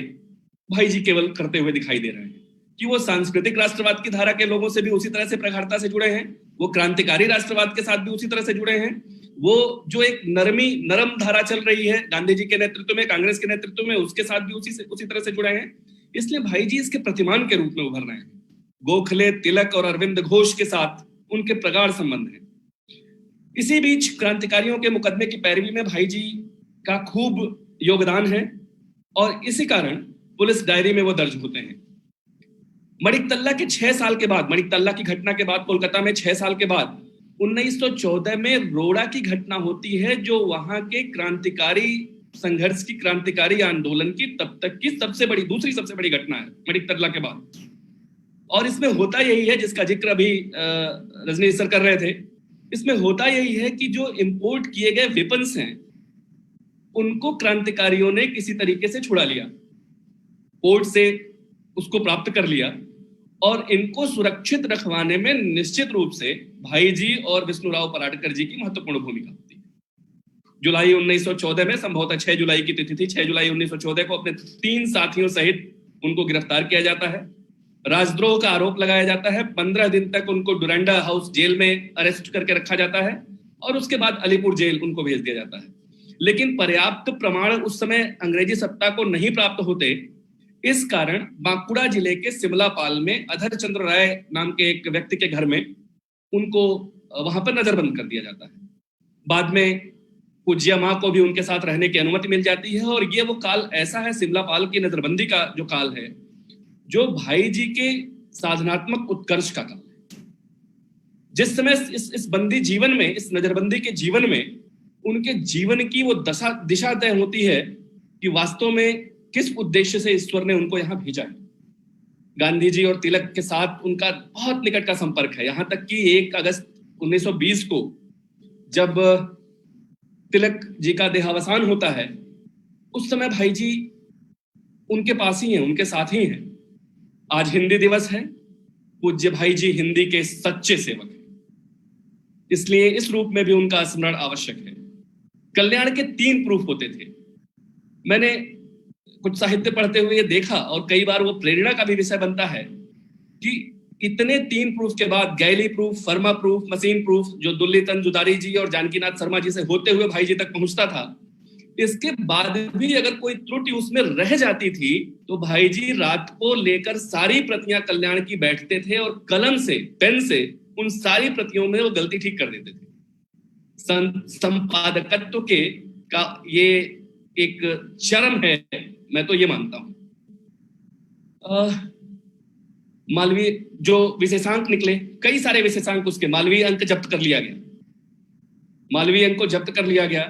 भाई जी केवल करते हुए दिखाई दे रहे हैं कि वो सांस्कृतिक राष्ट्रवाद की धारा के लोगों से भी उसी तरह से प्रगाढ़ता से जुड़े हैं, वो क्रांतिकारी राष्ट्रवाद के साथ भी उसी तरह से जुड़े हैं, वो जो एक नरम धारा चल रही है गांधी जी के नेतृत्व में, कांग्रेस के नेतृत्व में, उसके साथ भी उसी तरह से जुड़े हैं। इसलिए भाई जी इसके प्रतिमान के रूप में उभर रहे हैं। गोखले, तिलक और अरविंद घोष के साथ उनके प्रगाढ़ संबंध हैं। इसी बीच क्रांतिकारियों के मुकदमे की पैरवी में भाई जी का खूब योगदान है और इसी कारण पुलिस डायरी में वो दर्ज होते हैं। मणिकतल्ला के 6 साल के बाद, मणिकतल्ला की घटना के बाद कोलकाता में 6 साल के बाद 1914 में रोड़ा की घटना होती है, जो वहां के क्रांतिकारी संघर्ष की, क्रांतिकारी आंदोलन की तब तक की दूसरी सबसे बड़ी घटना है मणिकतल्ला के बाद। और इसमें होता यही है, जिसका जिक्र अभी रजनीश सर कर रहे थे, इसमें होता यही है कि जो इंपोर्ट किए गए वेपन्स हैं उनको क्रांतिकारियों ने किसी तरीके से छुड़ा लिया, पोर्ट से उसको प्राप्त कर लिया और इनको सुरक्षित रखवाने में निश्चित रूप से भाई जी और विष्णुराव पराडकर जी की महत्वपूर्ण भूमिका होती है। जुलाई 1914 में, संभवतः 6 जुलाई की तिथि थी, 6 जुलाई 1914 को अपने 3 साथियों सहित उनको गिरफ्तार किया जाता है। राजद्रोह का आरोप लगाया जाता है। 15 दिन तक उनको डुरंडा हाउस जेल में अरेस्ट करके रखा जाता है और उसके बाद अलीपुर जेल उनको भेज दिया जाता है। लेकिन पर्याप्त प्रमाण उस समय अंग्रेजी सत्ता को नहीं प्राप्त होते, इस कारण बांकुड़ा जिले के सिमलापाल में अधर चंद्र राय नाम के एक व्यक्ति के घर में उनको वहां पर नजरबंद कर दिया जाता है। बाद में पूज्य माँ को भी उनके साथ रहने की अनुमति मिल जाती है और ये वो काल ऐसा है, सिमलापाल की नजरबंदी का जो काल है, जो भाई जी के साधनात्मक उत्कर्ष का काल है। जिस समय इस बंदी जीवन में, इस नजरबंदी के जीवन में उनके जीवन की वो दिशा तय होती है कि वास्तव में किस उद्देश्य से ईश्वर ने उनको यहाँ भेजा है। गांधी जी और तिलक के साथ उनका बहुत निकट का संपर्क है, यहाँ तक कि 1 अगस्त 1920 को जब तिलक जी का देहावसान होता है, उस समय भाई जी उनके पास ही हैं, उनके साथ ही हैं। आज हिंदी दिवस है, पूज्य भाई जी हिंदी के सच्चे सेवक हैं, इसलिए इस रूप में भी उनका स्मरण आवश्यक है। कल्याण के 3 प्रूफ होते थे। मैंने कुछ साहित्य पढ़ते हुए ये देखा और कई बार वो प्रेरणा का भी विषय बनता है कि इतने 3 प्रूफ के बाद, गैली प्रूफ, फर्मा प्रूफ, मशीन प्रूफ, जो दुल्लीतन जुदारी जी और जानकीनाथ शर्मा जी से होते हुए भाई जी तक पहुंचता था, इसके बाद भी अगर कोई त्रुटि उसमें रह जाती थी तो भाई जी रात को लेकर सारी प्रतियां कल्याण की बैठते थे और कलम से, पेन से उन सारी प्रतियों में वो गलती ठीक कर देते थे। संपादकत्व के का ये एक चरम है, मैं तो ये मानता हूं। मालवीय जो विशेषांक निकले, कई सारे विशेषांक उसके, मालवीय अंक जब्त कर लिया गया, मालवीय अंक को जब्त कर लिया गया।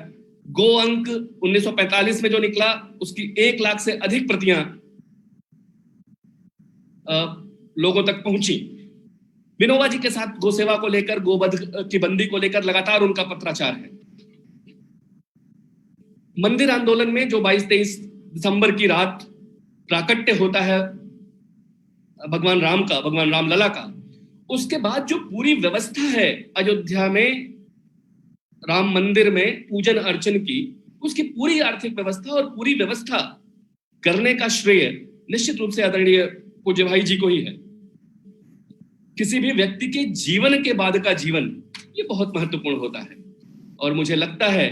गो अंक 1945 में जो निकला उसकी 1 लाख से अधिक प्रतियां लोगों तक पहुंची। विनोबा जी के साथ गो सेवा को लेकर, गोवध की बंदी को लेकर लगातार उनका पत्राचार है। मंदिर आंदोलन में जो 22-23 दिसंबर की रात प्राकट्य होता है भगवान राम का, भगवान रामलला का, उसके बाद जो पूरी व्यवस्था है अयोध्या में राम मंदिर में पूजन अर्चन की, उसकी पूरी आर्थिक व्यवस्था और पूरी व्यवस्था करने का श्रेय निश्चित रूप से आदरणीय पूज्य भाई जी को ही है। किसी भी व्यक्ति के जीवन के बाद का जीवन ये बहुत महत्वपूर्ण होता है और मुझे लगता है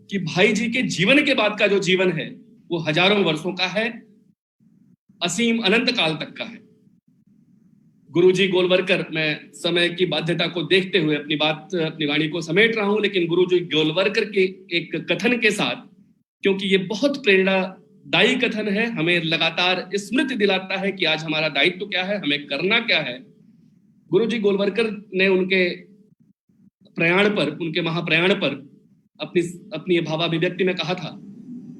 कि भाई जी के जीवन के बाद का जो जीवन है वो हजारों वर्षों का है, असीम अनंत काल तक का है। गुरुजी गोलवरकर, मैं समय की बाध्यता को देखते हुए अपनी वाणी को समेट रहा हूं, लेकिन गुरुजी गोलवरकर के एक कथन के साथ, क्योंकि ये बहुत प्रेरणादायी कथन है, हमें लगातार स्मृति दिलाता है कि आज हमारा दायित्व क्या है, हमें करना क्या है। गुरुजी गोलवरकर ने उनके प्रयाण पर, उनके महाप्रयाण पर अपनी भावाभिव्यक्ति में कहा था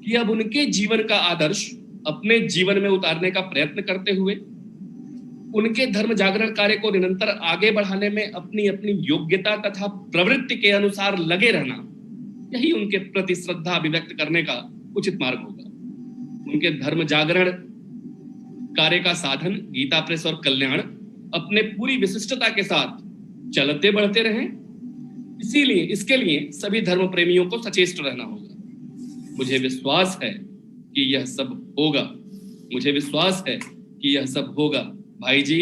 कि अब उनके जीवन का आदर्श अपने जीवन में उतारने का प्रयत्न करते हुए उनके धर्म जागरण कार्य को निरंतर आगे बढ़ाने में अपनी अपनी योग्यता तथा प्रवृत्ति के अनुसार लगे रहना, यही उनके प्रति श्रद्धा अभिव्यक्त करने का उचित मार्ग होगा। उनके धर्म जागरण कार्य का साधन गीता प्रेस और कल्याण अपने पूरी विशिष्टता के साथ चलते बढ़ते रहें, इसीलिए इसके लिए सभी धर्म प्रेमियों को सचेष्ट रहना होगा। मुझे विश्वास है कि यह सब होगा, मुझे विश्वास है कि यह सब होगा। भाई जी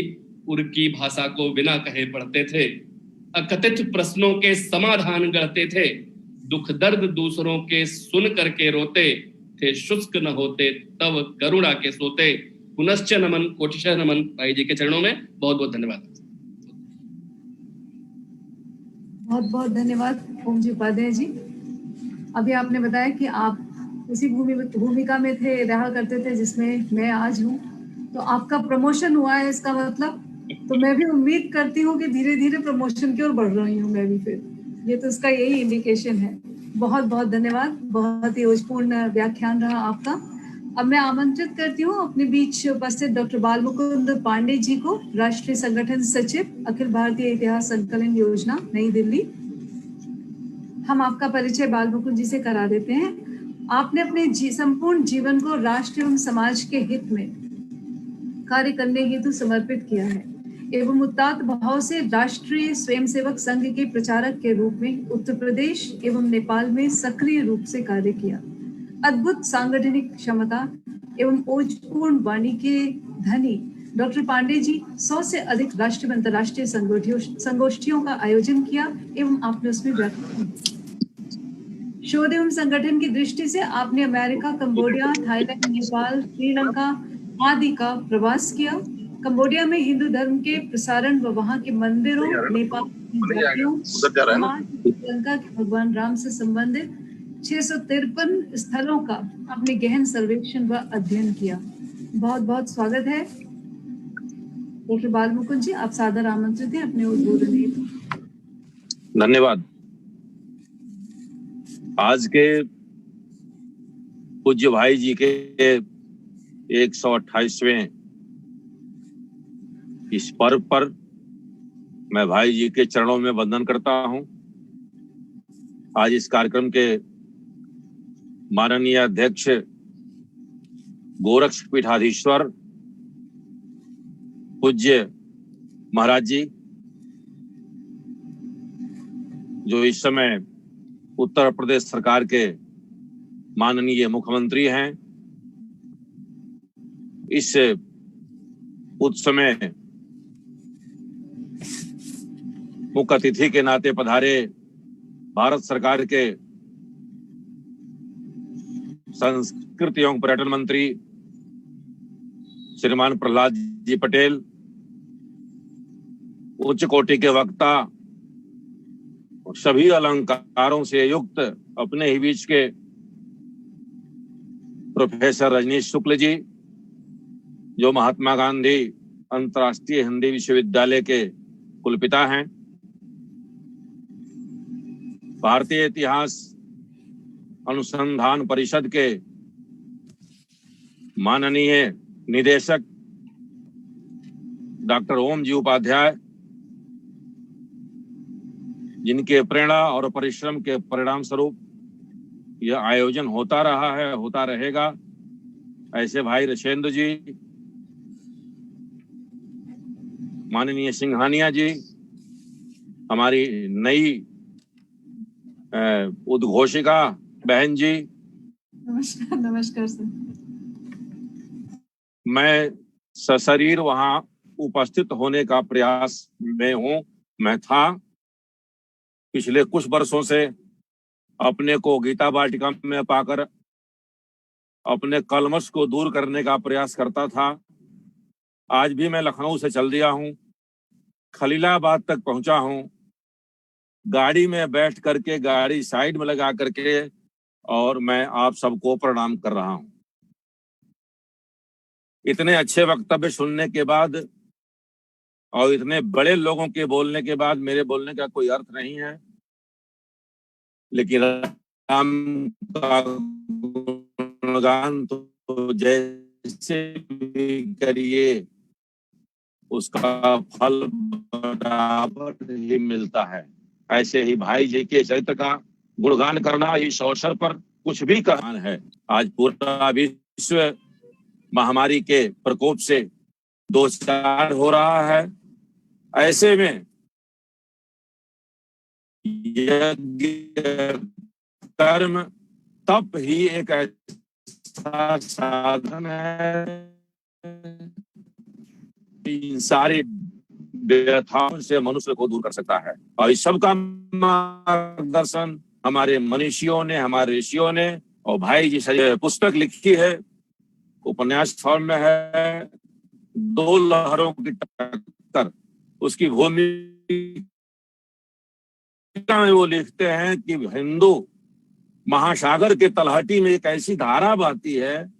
उर्की भाषा को बिना कहे पढ़ते थे, अकथित प्रश्नों के समाधान गढ़ते थे, दुख दर्द दूसरों के सुन करके रोते थे, शुष्क न होते तब करुणा के सोते, पुनश्च नमन, कोटिशः नमन भाई जी के चरणों में। बहुत बहुत धन्यवाद। बहुत बहुत धन्यवाद ओम जी उपाध्याय जी। अभी आपने बताया कि आप उसी भूमिका में थे, रहा करते थे जिसमें मैं आज हूँ, तो आपका प्रमोशन हुआ है इसका मतलब। तो मैं भी उम्मीद करती हूँ कि धीरे धीरे प्रमोशन की ओर बढ़ रही हूँ मैं भी फिर। ये तो इसका यही इंडिकेशन है। बहुत बहुत धन्यवाद, बहुत ही ओजपूर्ण व्याख्यान रहा आपका। अब मैं आमंत्रित करती हूँ अपने बीच उपस्थित डॉक्टर बालमुकुंद पांडे जी को, राष्ट्रीय संगठन सचिव, अखिल भारतीय इतिहास संकलन योजना, नई दिल्ली। हम आपका परिचय बालमुकुंद जी से करा देते हैं। आपने अपने संपूर्ण जीवन को राष्ट्र एवं समाज के हित में कार्य करने हेतु समर्पित किया है एवं उदात्त भाव से राष्ट्रीय स्वयंसेवक संघ के प्रचारक के रूप में उत्तर प्रदेश एवं नेपाल में सक्रिय रूप से कार्य किया। अद्भुत सांगठनिक क्षमता एवं ओजपूर्ण वाणी के धनी डॉक्टर पांडे जी 100 से अधिक राष्ट्रीय अंतर्राष्ट्रीय संगोष्ठियों का आयोजन किया एवं आपने उसमें व्याख्यान। शोध एवं संगठन की दृष्टि से आपने America, Cambodia, Thailand, Nepal, Sri Lanka आदि का प्रवास किया। कंबोडिया में हिंदू धर्म के प्रसारण व वहां के मंदिरों, नेपाल की जातियों, समाज, श्रीलंका के भगवान राम से संबंधित 653 स्थलों का आपने गहन सर्वेक्षण व अध्ययन किया। बहुत बहुत स्वागत है डॉक्टर बालमुकुंद जी, आप सादर आमंत्रित हैं अपने उद्बोधन हेतु। धन्यवाद। आज के पूज्य भाई जी के 128वें इस पर्व पर मैं भाई जी के चरणों में वंदन करता हूं। आज इस कार्यक्रम के माननीय अध्यक्ष गोरक्ष पीठाधीश्वर पूज्य महाराज जी, जो इस समय उत्तर प्रदेश सरकार के माननीय मुख्यमंत्री हैं, इस उत्सव में मुख्य अतिथि के नाते पधारे भारत सरकार के संस्कृति एवं पर्यटन मंत्री श्रीमान प्रहलाद जी पटेल, उच्च कोटि के वक्ता और सभी अलंकारों से युक्त अपने ही बीच के प्रोफेसर रजनीश शुक्ल जी, जो महात्मा गांधी अंतर्राष्ट्रीय हिंदी विश्वविद्यालय के कुलपिता हैं, भारतीय इतिहास अनुसंधान परिषद के माननीय निदेशक डॉक्टर ओम जी उपाध्याय, जिनके प्रेरणा और परिश्रम के परिणाम स्वरूप यह आयोजन होता रहा है, होता रहेगा, ऐसे भाई रचेंद्र जी, माननीय सिंघानिया जी, हमारी नई उद्घोषिका बहन जी, नमस्कार। नमस्कार सर। मैं सशरीर वहां उपस्थित होने का प्रयास में हूं। मैं था पिछले कुछ वर्षों से अपने को गीता वाटिका में पाकर अपने कलमश को दूर करने का प्रयास करता था। आज भी मैं लखनऊ से चल दिया हूं, खलीलाबाद तक पहुंचा हूं, गाड़ी में बैठ करके गाड़ी साइड में लगा करके, और मैं आप सबको प्रणाम कर रहा हूं। इतने अच्छे वक्तव्य सुनने के बाद और इतने बड़े लोगों के बोलने के बाद मेरे बोलने का कोई अर्थ नहीं है, लेकिन राम का गुणगान तो जैसे भी करिए उसका फल बराबर ही मिलता है। ऐसे ही भाई जी के चरित्र का गुणगान करना इस अवसर पर कुछ भी कहना है। आज पूरा विश्व महामारी के प्रकोप से दो चार हो रहा है। ऐसे में यज्ञ कर्म तप ही एक ऐसा साधन है इन सारी व्यथाओं से मनुष्य को दूर कर सकता है। और इस सब का मार्गदर्शन हमारे मनीषियों ने, हमारे ऋषियों ने, और भाई जी से पुस्तक लिखी है उपन्यास फॉर्म में है, दो लहरों की टक्कर। उसकी भूमिका में वो लिखते हैं कि हिंदू महासागर के तलहटी में एक ऐसी धारा बहती है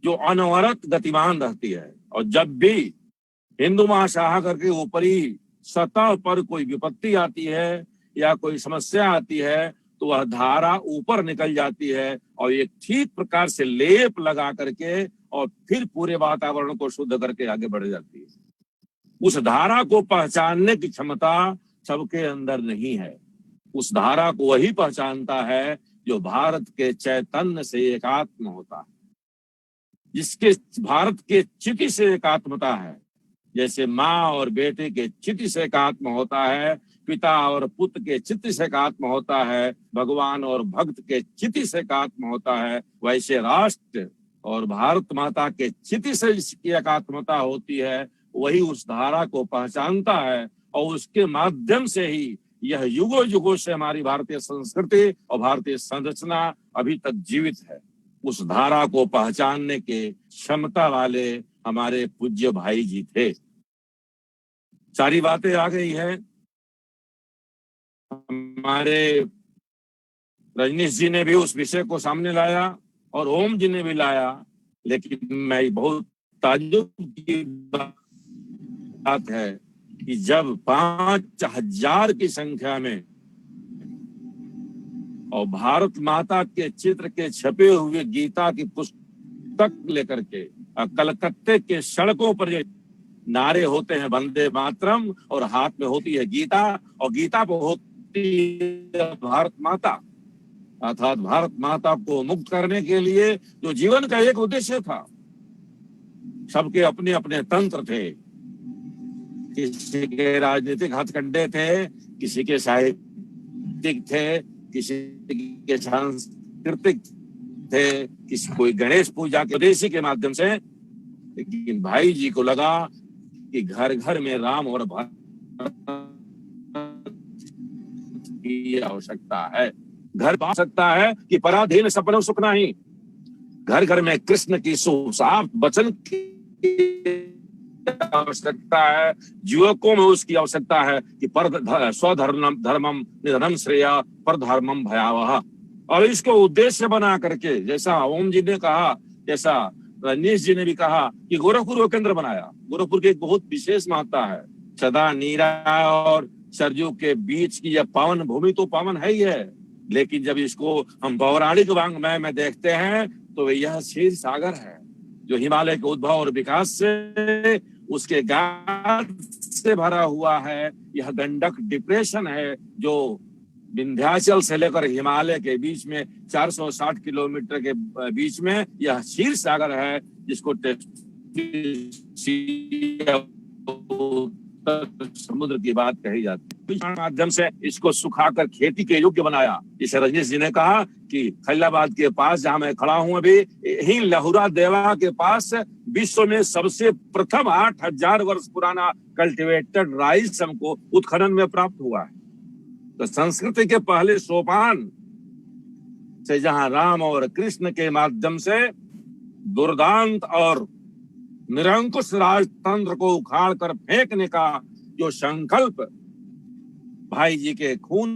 जो अनवरत गतिमान रहती है, और जब भी हिंदू महासागर के ऊपरी सतह पर कोई विपत्ति आती है या कोई समस्या आती है तो वह धारा ऊपर निकल जाती है और एक ठीक प्रकार से लेप लगा करके और फिर पूरे वातावरण को शुद्ध करके आगे बढ़ जाती है। उस धारा को पहचानने की क्षमता सबके अंदर नहीं है। उस धारा को वही पहचानता है जो भारत के चैतन्य से एकात्म होता है, जिसके भारत के चिति से एकात्मता है। जैसे माँ और बेटे के चिति से एकात्म होता है, पिता और पुत्र के चित्त से एकात्म होता है, भगवान और भक्त के चिति से एकात्म होता है, वैसे राष्ट्र और भारत माता के चिति से जिसकी एकात्मता होती है वही उस धारा को पहचानता है, और उसके माध्यम से ही यह युगों युगों से हमारी भारतीय संस्कृति और भारतीय संरचना अभी तक जीवित है। उस धारा को पहचानने के क्षमता वाले हमारे पूज्य भाई जी थे। सारी बातें आ गई है, हमारे रजनीश जी ने भी उस विषय को सामने लाया और ओम जी ने भी लाया, लेकिन मैं बहुत ताज्जुब की बात है कि जब 5000 की संख्या में और भारत माता के चित्र के छपे हुए गीता की पुस्तक लेकर के कलकत्ते के सड़कों पर जो नारे होते हैं वंदे मातरम, और हाथ में होती है गीता, और गीता पर होती है भारत माता, अर्थात भारत माता को मुक्त करने के लिए जो जीवन का एक उद्देश्य था। सबके अपने अपने तंत्र थे, किसी के राजनीतिक हथकंडे थे, किसी के साहित्यिक थे, किसी के सांस्कृतिक थे, किसी कोई गणेश पूजा के उद्देश्य के माध्यम से। लेकिन भाई जी को लगा कि घर घर में राम और भारत की आवश्यकता है। घर पा सकता है कि पराधीन सपनों सुख नहीं, घर घर में कृष्ण की सुसाफ वचन की आवश्यकता है। युवकों में उसकी आवश्यकता है कि पर स्वधर्मम धर्मम निधनम श्रेय पर धर्मम भयावह। और इसको उद्देश्य बना करके, जैसा ओम जी ने कहा, जैसा रजनीश जी ने भी कहा कि गोरखपुर को केंद्र बनाया। गोरखपुर की एक बहुत विशेष महत्ता है। सदा नीरा और सरजू के बीच की यह पावन भूमि तो पावन है ही है, लेकिन जब इसको हम पौराणिक वांग्मय में देखते हैं तो यह क्षीर सागर है जो हिमालय के उद्भव और विकास से उसके गाद से भरा हुआ है। यह गंडक डिप्रेशन है जो विंध्याचल से लेकर हिमालय के बीच में 460 किलोमीटर के बीच में यह क्षीर सागर है, जिसको समुद्र की बात कही जाती है। माध्यम से इसको सुखाकर खेती के योग्य बनाया। जिसे रजनीश जी ने कहा कि खैलाबाद के पास जहां मैं खड़ा हूं अभी, यही लहुरा देवा के पास विश्व में सबसे प्रथम 8000 वर्ष पुराना कल्टीवेटेड राइस हमको उत्खनन में प्राप्त हुआ है। तो संस्कृति के पहले सोपान से जहां राम और कृष्ण के माध्यम से दुर्दांत और निरंकुश राजतंत्र को उखाड़ कर फेंकने का जो संकल्प भाई जी के खून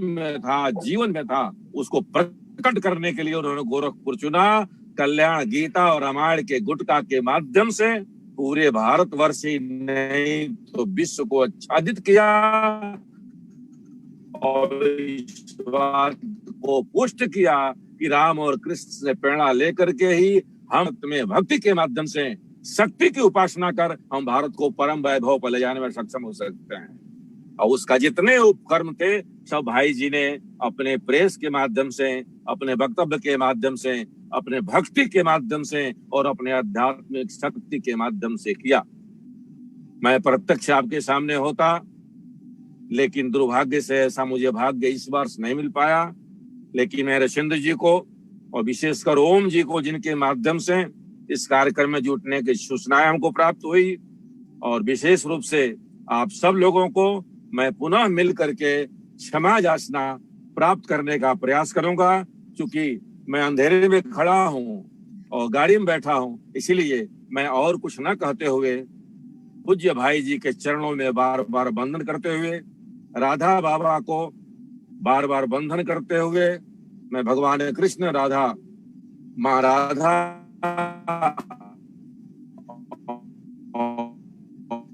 में था, जीवन में था, उसको प्रकट करने के लिए उन्होंने गोरखपुर चुना। कल्याण गीता और रामायण के गुटका के माध्यम से पूरे भारतवर्ष ही नहीं तो विश्व को आच्छादित किया और इस बात को पुष्ट किया कि राम और कृष्ण से प्रेरणा लेकर के ही हम में भक्ति के माध्यम से शक्ति की उपासना कर हम भारत को परम वैभव पर ले जाने में सक्षम हो सकते हैं। और उसका जितने उपक्रम थे सब भाई जी ने अपने प्रेस के माध्यम से, अपने वक्तव्य के माध्यम से, अपने भक्ति के माध्यम से और अपने आध्यात्मिक शक्ति के माध्यम से किया। मैं प्रत्यक्ष आपके सामने होता, लेकिन दुर्भाग्य से ऐसा मुझे भाग्य इस वर्ष नहीं मिल पाया। लेकिन मेरे सिंधु जी को और विशेषकर ओम जी को, जिनके माध्यम से इस कार्यक्रम में जुटने की सूचनाएं हमको प्राप्त हुई, और विशेष रूप से आप सब लोगों को मैं पुनः मिल करके क्षमा याचना प्राप्त करने का प्रयास करूंगा। क्योंकि मैं अंधेरे में खड़ा हूं, और गाड़ी में बैठा हूँ, इसीलिए मैं और कुछ न कहते हुए पूज्य भाई जी के चरणों में बार बार वंदन करते हुए, राधा बाबा को बार बार वंदन करते हुए, मैं भगवान कृष्ण, राधा माँ राधा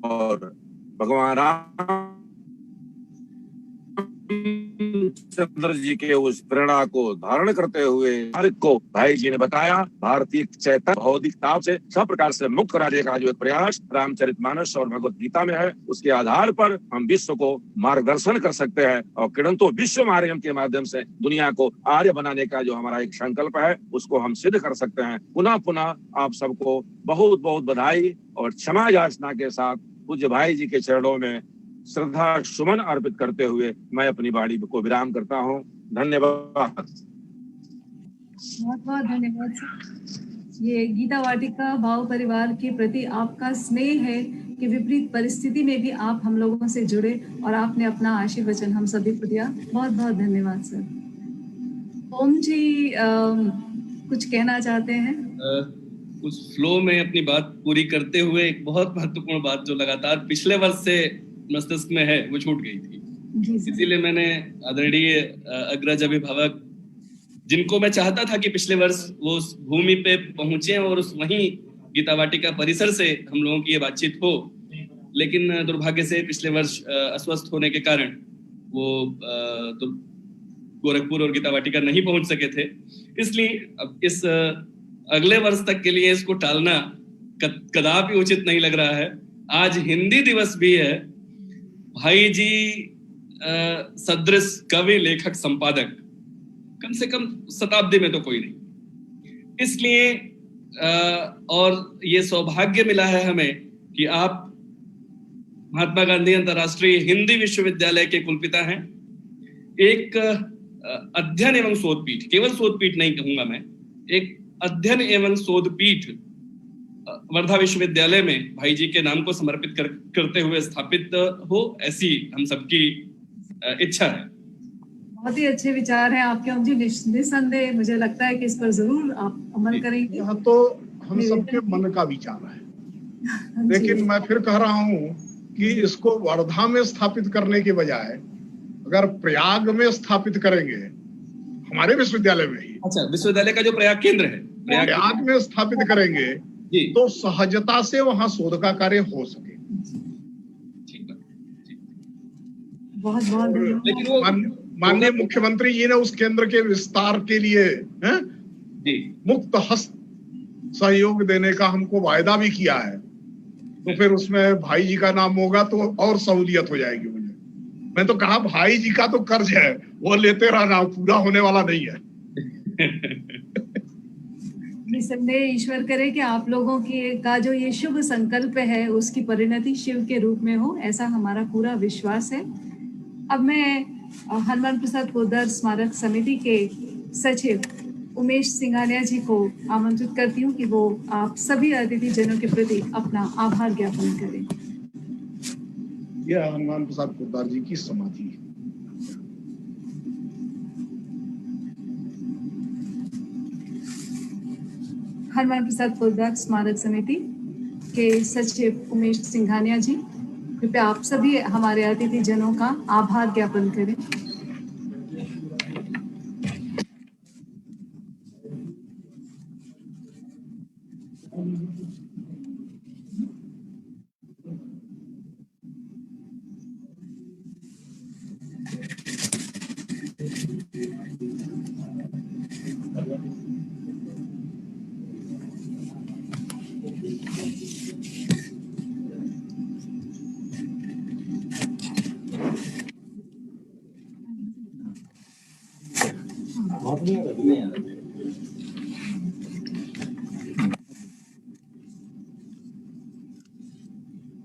और भगवान चंद्र जी के उस प्रेरणा को धारण करते हुए हर को भाई जी ने बताया, भारतीय चैतन्य भौतिकता से सब प्रकार से मुक्त कराने का जो एक प्रयास रामचरितमानस और भगवत गीता में है, उसके आधार पर हम विश्व को मार्गदर्शन कर सकते हैं और किरंतो विश्व मार्गम के माध्यम से दुनिया को आर्य बनाने का जो हमारा एक संकल्प है, उसको हम सिद्ध कर सकते हैं। पुनः पुनः आप सबको बहुत बहुत बधाई और क्षमा याचना के साथ पूज्य भाई जी के चरणों में श्रद्धा सुमन अर्पित करते हुए मैं अपनी वाणी को विराम करता हूँ। धन्यवाद। बहुत बहुत धन्यवाद सर। ये गीता वाटिका भाव परिवार के प्रति आपका स्नेह है कि विपरीत परिस्थिति में भी आप हम लोगों से जुड़े और आपने अपना आशीर्वचन हम सभी को दिया। बहुत बहुत धन्यवाद सर। ओम जी कुछ कहना चाहते हैं? उस फ्लो में अपनी बात पूरी करते हुए एक बहुत महत्वपूर्ण बात जो लगातार पिछले वर्ष से मस्तिष्क में है, वो छूट गई थी। इसीलिए मैंने आदरणीय अग्रज अभिभावक, जिनको मैं चाहता था कि पिछले वर्ष वो उस भूमि पे पहुंचे और उस वहीं गीता वाटिका परिसर से हम लोगों की ये बातचीत हो, लेकिन दुर्भाग्य से पिछले वर्ष अस्वस्थ होने के कारण वो गोरखपुर और गीता वाटिका नहीं पहुंच सके थे। इसलिए अब इस अगले वर्ष तक के लिए इसको टालना कदापि उचित नहीं लग रहा है। आज हिंदी दिवस भी है। भाई जी सदृश कवि, लेखक, संपादक कम से कम शताब्दी में तो कोई नहीं। इसलिए और ये सौभाग्य मिला है हमें कि आप महात्मा गांधी अंतर्राष्ट्रीय हिंदी विश्वविद्यालय के कुलपिता हैं। एक अध्ययन एवं शोध पीठ, केवल शोध पीठ नहीं कहूंगा मैं, एक अध्ययन एवं शोध पीठ वर्धा विश्वविद्यालय में भाई जी के नाम को समर्पित करते हुए स्थापित हो, ऐसी हम सबकी इच्छा है। बहुत ही अच्छे विचार हैं आपके ओम जी। निस्संदेह मुझे लगता है कि इस पर जरूर आप अमल करेंगे। यह तो हम सबके मन का विचार है, लेकिन मैं फिर कह रहा हूँ कि इसको वर्धा में स्थापित करने के बजाय अगर प्रयाग में स्थापित करेंगे, हमारे विश्वविद्यालय में ही, अच्छा, विश्वविद्यालय का जो प्रयाग केंद्र है, प्रयाग में स्थापित करेंगे तो सहजता से वहां शोध का कार्य हो सके। बहुत बहुत लेकिन माननीय मुख्यमंत्री जी ने उस केंद्र के विस्तार के लिए मुक्त हस्त सहयोग देने का हमको वायदा भी किया है, तो फिर उसमें भाई जी का नाम होगा तो और सहूलियत हो जाएगी। मुझे, मैं तो कहा भाई जी का तो कर्ज है, वो लेते रहना, पूरा होने वाला नहीं है। निसंदेह ईश्वर करे कि आप लोगों का जो ये शुभ संकल्प है उसकी परिणति शिव के रूप में हो, ऐसा हमारा पूरा विश्वास है। अब मैं हनुमान प्रसाद पोद्दार स्मारक समिति के सचिव उमेश सिंघानिया जी को आमंत्रित करती हूँ कि वो आप सभी अतिथि जनों के प्रति अपना आभार ज्ञापन करें। यह हनुमान प्रसाद पोद्दार जी की समाधि है। हनुमान प्रसाद पोद्दार स्मारक समिति के सचिव उमेश सिंघानिया जी, कृपया आप सभी हमारे अतिथि जनों का आभार ज्ञापन करें।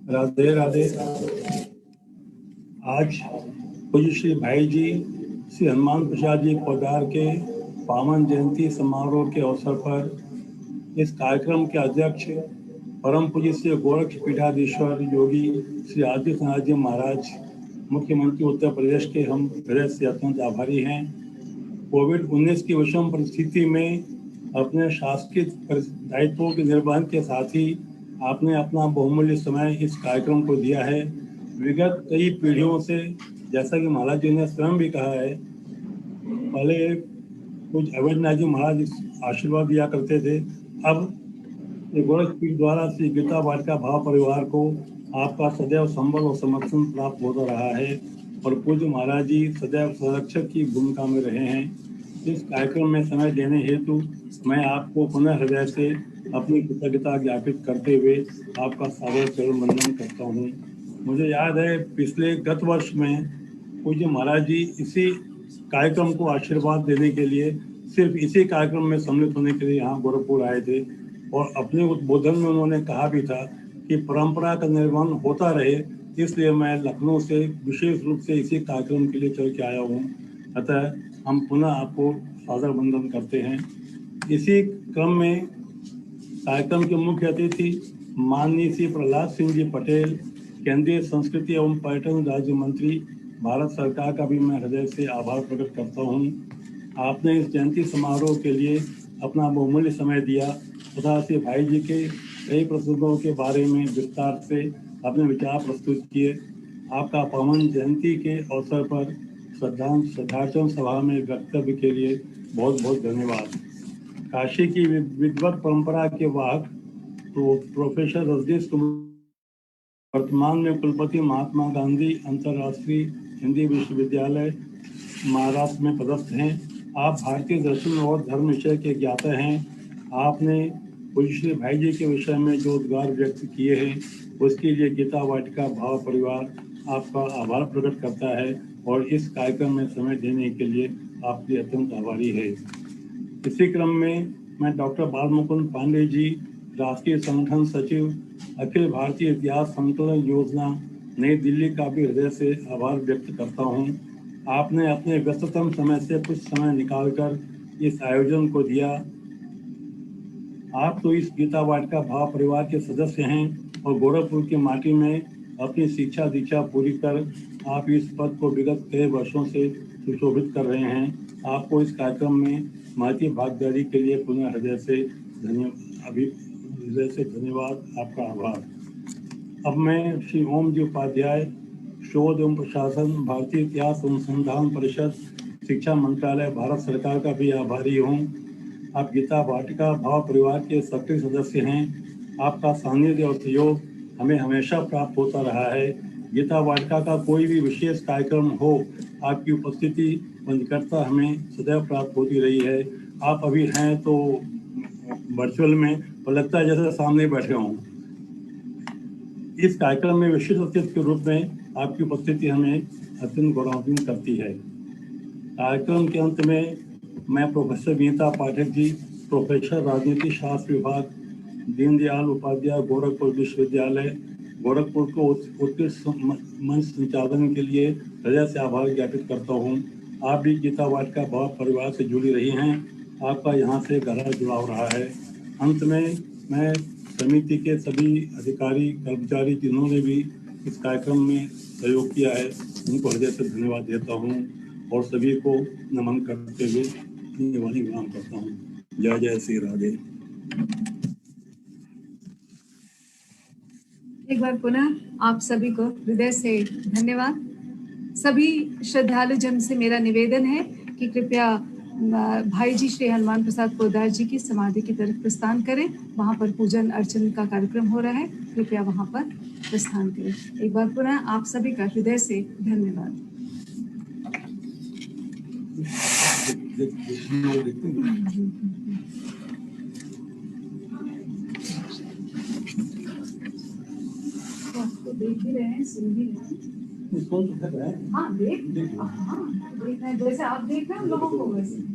राधे राधे। आज पूज्य श्री भाई जी श्री हनुमान प्रसाद जी पोद्दार के पावन जयंती समारोह के अवसर पर इस कार्यक्रम के अध्यक्ष परम पूज्य श्री गोरक्षपीठाधीश्वर योगी श्री आदित्यनाथ जी महाराज, मुख्यमंत्री उत्तर प्रदेश के, हम हृदय से अत्यंत आभारी हैं। कोविड-19 की विषम परिस्थिति में अपने शासकीय दायित्वों के निर्वहन के साथ ही आपने अपना बहुमूल्य समय इस कार्यक्रम को दिया है। विगत कई पीढ़ियों से, जैसा कि महाराज जी ने स्वयं भी कहा है, पहले कुछ अवैधनाथ जी महाराज आशीर्वाद दिया करते थे। अब गोरखपीठ द्वारा श्री गीता वाटिका भाव परिवार को आपका सदैव संबल और समर्थन प्राप्त होता रहा है और पूज्य महाराज जी सदैव संरक्षक की भूमिका में रहे हैं। इस कार्यक्रम में समय देने हेतु मैं आपको पुनः हृदय से अपनी कृतज्ञता ज्ञापित करते हुए आपका सादर चरण वंदन करता हूँ। मुझे याद है पिछले गत वर्ष में पूज्य महाराज जी इसी कार्यक्रम को आशीर्वाद देने के लिए, सिर्फ इसी कार्यक्रम में सम्मिलित होने के लिए यहाँ गोरखपुर आए थे और अपने उद्बोधन में उन्होंने कहा भी था कि परंपरा का निर्वहन होता रहे, इसलिए मैं लखनऊ से विशेष रूप से इसी कार्यक्रम के लिए चल के आया हूँ। अतः हम पुनः आपको सादर वंदन करते हैं। इसी क्रम में कार्यक्रम के मुख्य अतिथि माननीय श्री प्रहलाद सिंह जी पटेल, केंद्रीय संस्कृति एवं पर्यटन राज्य मंत्री, भारत सरकार का भी मैं हृदय से आभार प्रकट करता हूँ। आपने इस जयंती समारोह के लिए अपना बहुमूल्य समय दिया तथा श्री भाई जी के कई प्रसंगों के बारे में विस्तार से अपने विचार प्रस्तुत किए। आपका पावन जयंती के अवसर पर श्रद्धांजलि सभा में वक्तव्य के लिए बहुत बहुत धन्यवाद। काशी की विद्वत परंपरा के वाहक तो प्रोफेसर रजनीश कुमार वर्तमान में कुलपति महात्मा गांधी अंतर्राष्ट्रीय हिंदी विश्वविद्यालय महाराष्ट्र में पदस्थ हैं। आप भारतीय दर्शन और धर्म विषय के ज्ञाता हैं। आपने पूज्य श्री भाई जी के विषय में जो उद्गार व्यक्त किए हैं उसके लिए गीता वाटिका भाव परिवार आपका आभार प्रकट करता है और इस कार्यक्रम में समय देने के लिए आपकी अत्यंत आभारी है। इसी क्रम में मैं डॉक्टर बालमुकुंद पांडे जी, राष्ट्रीय संगठन सचिव, अखिल भारतीय इतिहास संकलन योजना नई दिल्ली का भी हृदय से आभार व्यक्त करता हूँ। आपने अपने व्यस्ततम समय से कुछ समय निकालकर इस आयोजन को दिया। आप तो इस गीता वाटिका भाव परिवार के सदस्य हैं और गोरखपुर की माटी में अपनी शिक्षा दीक्षा पूरी कर आप इस पद को विगत कई वर्षों से सुशोभित कर रहे हैं। आपको इस कार्यक्रम में महती भागीदारी के लिए पुनः हृदय से धन्यवाद, आपका आभार। अब मैं श्री ओम जी उपाध्याय, शोध एवं प्रशासन, भारतीय इतिहास अनुसंधान परिषद, शिक्षा मंत्रालय, भारत सरकार का भी आभारी हूँ। आप गीता वाटिका भाव परिवार के सक्रिय सदस्य हैं। आपका सानिध्य और सहयोग हमें हमेशा प्राप्त होता रहा है। गीता वाटिका का कोई भी विशेष कार्यक्रम हो, आपकी उपस्थिति व निकटता हमें सदैव प्राप्त होती रही है। आप अभी हैं तो वर्चुअल में, और लगता है जैसे सामने बैठे हों। इस कार्यक्रम में विशिष्ट अतिथि के रूप में आपकी उपस्थिति हमें अत्यंत गौरवान्वित करती है। कार्यक्रम के अंत में मैं प्रोफेसर विनीता पाठक जी, प्रोफेसर राजनीति शास्त्र विभाग, दीनदयाल उपाध्याय गोरखपुर विश्वविद्यालय, गोरखपुर को उत्कृष्ट मंच संचालन के लिए हृदय से आभार ज्ञापित करता हूँ। आप भी गीता वाटिका भाव परिवार से जुड़ी रही हैं। आपका यहाँ से गहरा जुड़ाव रहा है। अंत में मैं समिति के सभी अधिकारी कर्मचारी जिन्होंने भी इस कार्यक्रम में सहयोग किया है उनको हृदय से धन्यवाद देता हूँ और सभी को नमन करते हुए अपनी वाणी विराम करता हूँ। जय जय श्री राधे। एक बार पुनः आप सभी को हृदय से धन्यवाद। सभी श्रद्धालु जन से मेरा निवेदन है कि कृपया भाई जी श्री हनुमान प्रसाद पोद्दार जी की समाधि की तरफ प्रस्थान करें। वहां पर पूजन अर्चन का कार्यक्रम हो रहा है, कृपया वहां पर प्रस्थान करें। एक बार पुनः आप सभी का हृदय से धन्यवाद। आपको देख भी रहे हैं, सुन भी रहे हैं। हाँ देख रहे हैं, जैसे आप देख रहे हैं लोगों को वैसे।